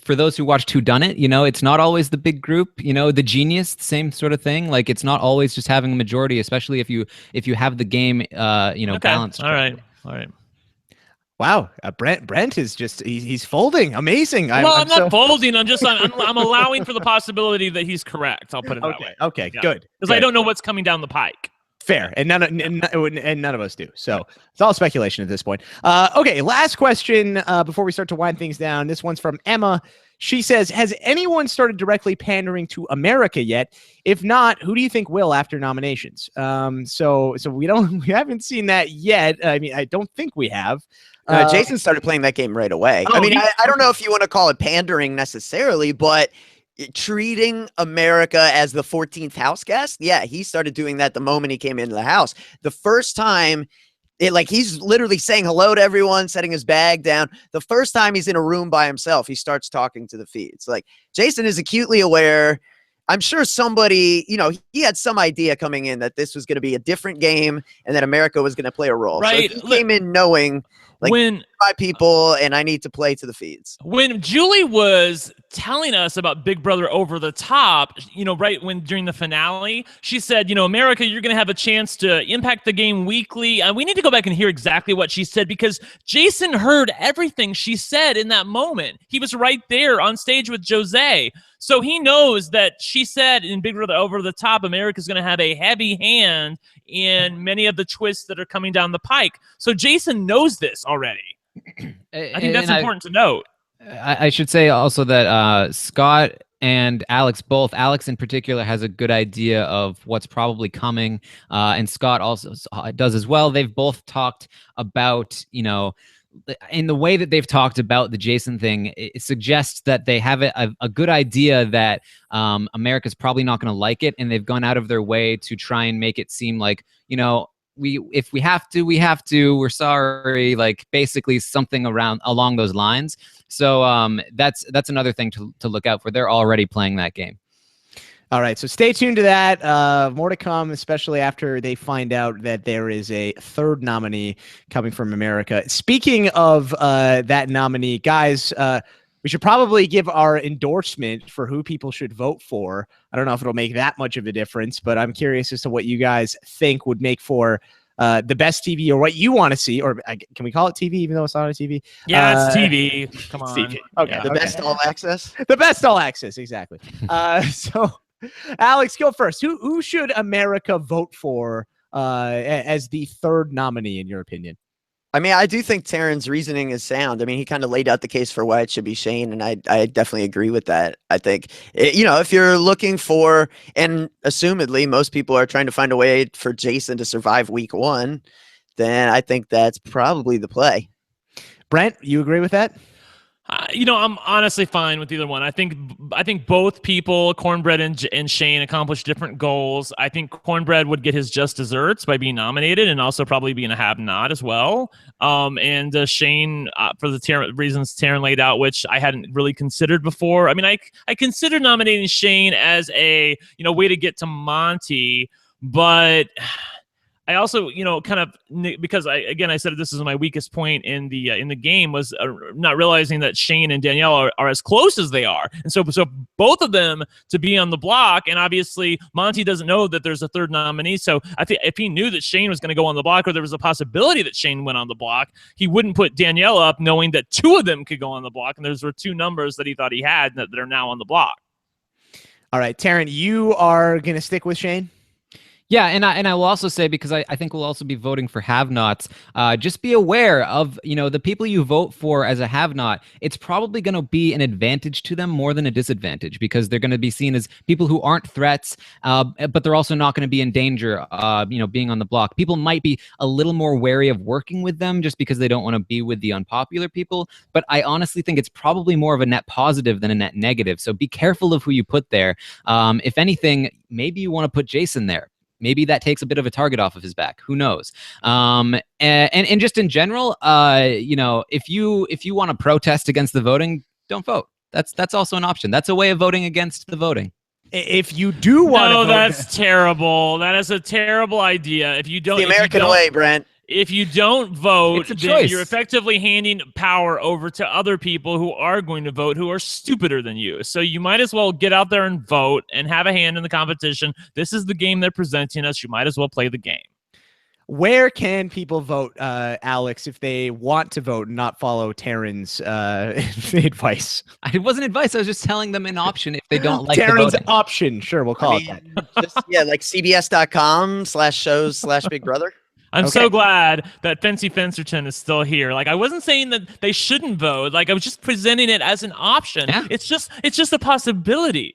for those who watched Who Done It, you know, it's not always the big group. You know, The Genius, same sort of thing. Like, it's not always just having a majority, especially if you have the game, you know, balanced. All right. Wow, Brent is just he's folding. Amazing. I'm not folding. I'm allowing for the possibility that he's correct. I'll put it that way. Okay, Yeah. good. Because I don't know what's coming down the pike. Fair, and none of us do. So it's all speculation at this point. Okay, last question before we start to wind things down. This one's from Emma. She says, "Has anyone started directly pandering to America yet? If not, who do you think will after nominations?" So we haven't seen that yet. I mean, I don't think we have. Jason started playing that game right away. I mean, I don't know if you want to call it pandering necessarily, but treating America as the 14th house guest. Yeah, he started doing that the moment he came into the house. The first time, he's literally saying hello to everyone, setting his bag down. The first time he's in a room by himself, he starts talking to the feeds. Like, Jason is acutely aware. I'm sure somebody, he had some idea coming in that this was going to be a different game and that America was going to play a role. Right. So he came in knowing, when my people and I need to play to the feeds. When Julie was telling us about Big Brother Over the Top, during the finale, she said, America, you're going to have a chance to impact the game weekly. And we need to go back and hear exactly what she said, because Jason heard everything she said in that moment. He was right there on stage with Jose. So he knows that she said in Big Brother Over the Top, America's going to have a heavy hand in many of the twists that are coming down the pike. So Jason knows this already. I think that's important to note. I should say also that Scott and Alex both, Alex in particular, has a good idea of what's probably coming, and Scott also does as well. They've both talked about, in the way that they've talked about the Jason thing, it suggests that they have a good idea that America's probably not going to like it, and they've gone out of their way to try and make it seem like, if we have to, we have to. We're sorry, like basically something along those lines. So that's another thing to look out for. They're already playing that game. All right, so stay tuned to that. More to come, especially after they find out that there is a third nominee coming from America. Speaking of that nominee, guys, we should probably give our endorsement for who people should vote for. I don't know if it'll make that much of a difference, but I'm curious as to what you guys think would make for the best TV, or what you want to see, or can we call it TV even though it's not a TV? Yeah, it's TV. Come on. TV. Okay, Yeah. The best all access? The best all access, exactly. So, Alex, go first. Who should America vote for as the third nominee, in your opinion? I mean, I do think Taran's reasoning is sound. I mean, he kind of laid out the case for why it should be Shane, and I definitely agree with that. I think, if you're looking for, and assumedly most people are trying to find a way for Jason to survive week one, then I think that's probably the play. Brent, you agree with that? I'm honestly fine with either one. I think both people, Cornbread and Shane, accomplish different goals. I think Cornbread would get his just desserts by being nominated, and also probably being a have-not as well. And Shane, for the reasons Taran laid out, which I hadn't really considered before. I mean, I considered nominating Shane as a way to get to Monty, but I also, kind of, because I said this is my weakest point in the game, was not realizing that Shane and Danielle are as close as they are, and so both of them to be on the block, and obviously Monty doesn't know that there's a third nominee. So I think if he knew that Shane was going to go on the block, or there was a possibility that Shane went on the block, he wouldn't put Danielle up, knowing that two of them could go on the block, and those were two numbers that he thought he had that are now on the block. All right, Taran, you are going to stick with Shane? Yeah, and I will also say, because I think we'll also be voting for have-nots, just be aware of, the people you vote for as a have-not. It's probably going to be an advantage to them more than a disadvantage, because they're going to be seen as people who aren't threats, but they're also not going to be in danger, being on the block. People might be a little more wary of working with them just because they don't want to be with the unpopular people, but I honestly think it's probably more of a net positive than a net negative. So be careful of who you put there. If anything, maybe you want to put Jason there. Maybe that takes a bit of a target off of his back. Who knows? And just in general, if you want to protest against the voting, don't vote. That's also an option. That's a way of voting against the voting. If you do want to vote, that's terrible. That is a terrible idea. If you don't, the American way, Brent. If you don't vote, then choice. You're effectively handing power over to other people who are going to vote, who are stupider than you. So you might as well get out there and vote and have a hand in the competition. This is the game they're presenting us. You might as well play the game. Where can people vote, Alex, if they want to vote and not follow Taran's advice? It wasn't advice. I was just telling them an option if they don't like the Taran's voting. option. Sure, we'll call it that. Just, yeah, like cbs.com/shows/Big Brother. I'm Okay. so glad that Fancy Fencerton is still here. Like, I wasn't saying that they shouldn't vote. Like, I was just presenting it as an option. Yeah. It's just a possibility.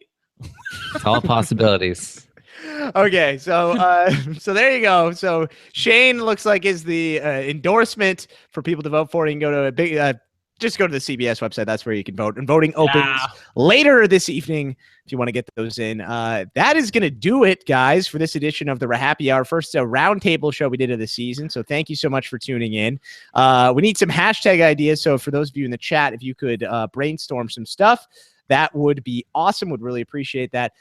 It's all possibilities. Okay, so so there you go. So Shane looks like is the endorsement for people to vote for. You can go to a big just go to the CBS website. That's where you can vote. And voting opens later this evening if you want to get those in. That is going to do it, guys, for this edition of the RHAPpy Hour. First roundtable show we did of the season. So thank you so much for tuning in. We need some hashtag ideas. So for those of you in the chat, if you could brainstorm some stuff, that would be awesome. Would really appreciate that.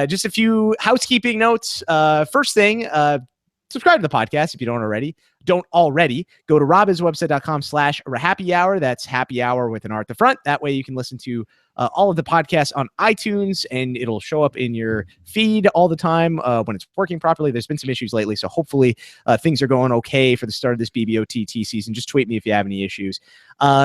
Just a few housekeeping notes. First thing, subscribe to the podcast if you don't already. Go to robhasawebsite.com/RHAPpy Hour. That's happy hour with an R at the front. That way you can listen to all of the podcasts on iTunes, and it'll show up in your feed all the time when it's working properly. There's been some issues lately, so hopefully things are going okay for the start of this BBOTT season. Just tweet me if you have any issues.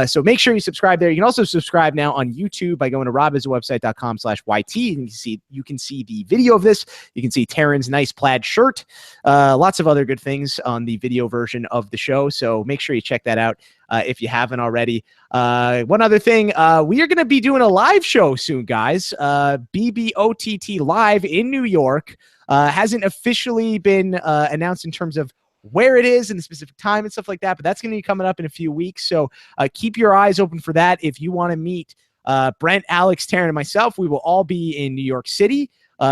So make sure you subscribe there. You can also subscribe now on YouTube by going to robhasawebsite.com/YT, and you can see the video of this. You can see Taran's nice plaid shirt. Lots of other good things on the video version of the show. So make sure you check that out if you haven't already. One other thing, we are going to be doing a live show soon, guys. BBOTT Live in New York hasn't officially been announced in terms of where it is and the specific time and stuff like that, but that's going to be coming up in a few weeks. So keep your eyes open for that. If you want to meet Brent, Alex, Taran, and myself, we will all be in New York City.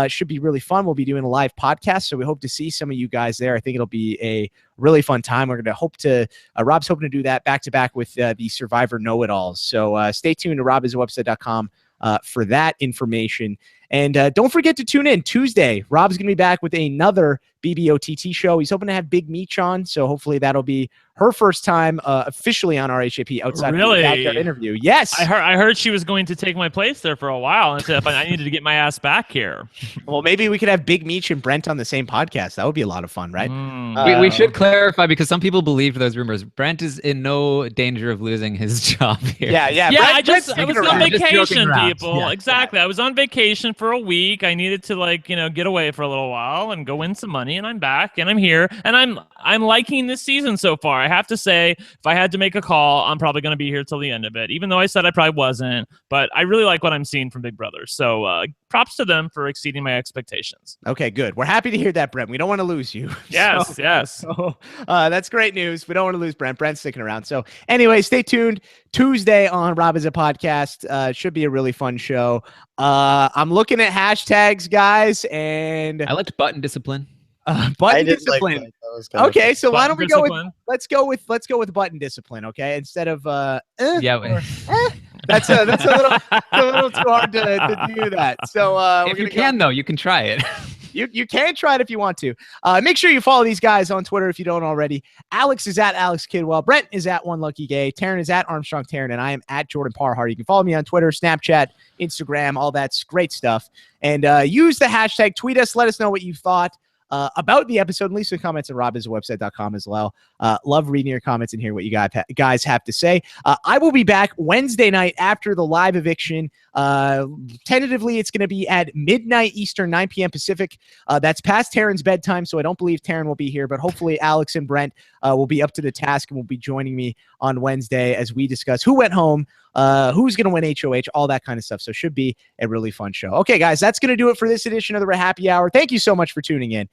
Should be really fun. We'll be doing a live podcast, so we hope to see some of you guys there. I think it'll be a really fun time. We're going to Rob's hoping to do that back-to-back with the Survivor Know-It-Alls. So stay tuned to robhasawebsite.com for that information. And don't forget to tune in Tuesday. Rob's going to be back with another BBOTT show. He's hoping to have Big Meech on, so hopefully that'll be her first time officially on RHAPpy outside of the backyard interview. Yes, I heard she was going to take my place there for a while, and said if I needed to get my ass back here. Well, maybe we could have Big Meech and Brent on the same podcast. That would be a lot of fun, right? We should clarify, because some people believed those rumors. Brent is in no danger of losing his job here. Yeah. I was on vacation, people. Yeah. Exactly. I was on vacation for a week. I needed to get away for a little while and go win some money, and I'm back and I'm here, and I'm liking this season so far. I have to say, if I had to make a call, I'm probably going to be here till the end of it, even though I said I probably wasn't. But I really like what I'm seeing from Big Brother. So props to them for exceeding my expectations. Okay, good. We're happy to hear that, Brent. We don't want to lose you. Yes, yes. So, that's great news. We don't want to lose Brent. Brent's sticking around. So anyway, stay tuned. Tuesday on Rob is a Podcast. Should be a really fun show. I'm looking at hashtags, guys, and I liked button discipline. button discipline. Okay, so why don't we go with let's go with button discipline, okay? Instead of that's a little too hard to do that. So if you can though, you can try it. You can try it if you want to. Make sure you follow these guys on Twitter if you don't already. Alex is at Alex Kidwell. Brent is at One Lucky Gay. Taran is at Armstrong Taran, and I am at Jordan Parhar. You can follow me on Twitter, Snapchat, Instagram, all that's great stuff. And use the hashtag, tweet us, let us know what you thought about the episode, and leave some comments at robhasawebsite.com as well. Love reading your comments and hearing what you guys have to say. I will be back Wednesday night after the live eviction. Tentatively, it's going to be at midnight Eastern, 9 p.m. Pacific. That's past Taran's bedtime, so I don't believe Taran will be here, but hopefully Alex and Brent will be up to the task and will be joining me on Wednesday as we discuss who went home, who's going to win HOH, all that kind of stuff. So it should be a really fun show. Okay, guys, that's going to do it for this edition of the RHAPpy Hour. Thank you so much for tuning in.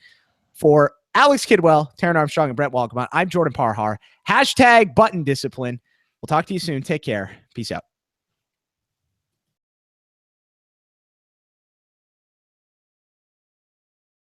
For Alex Kidwell, Taran Armstrong, and Brent Wolgamott, I'm Jordan Parhar. Hashtag button discipline. We'll talk to you soon. Take care. Peace out.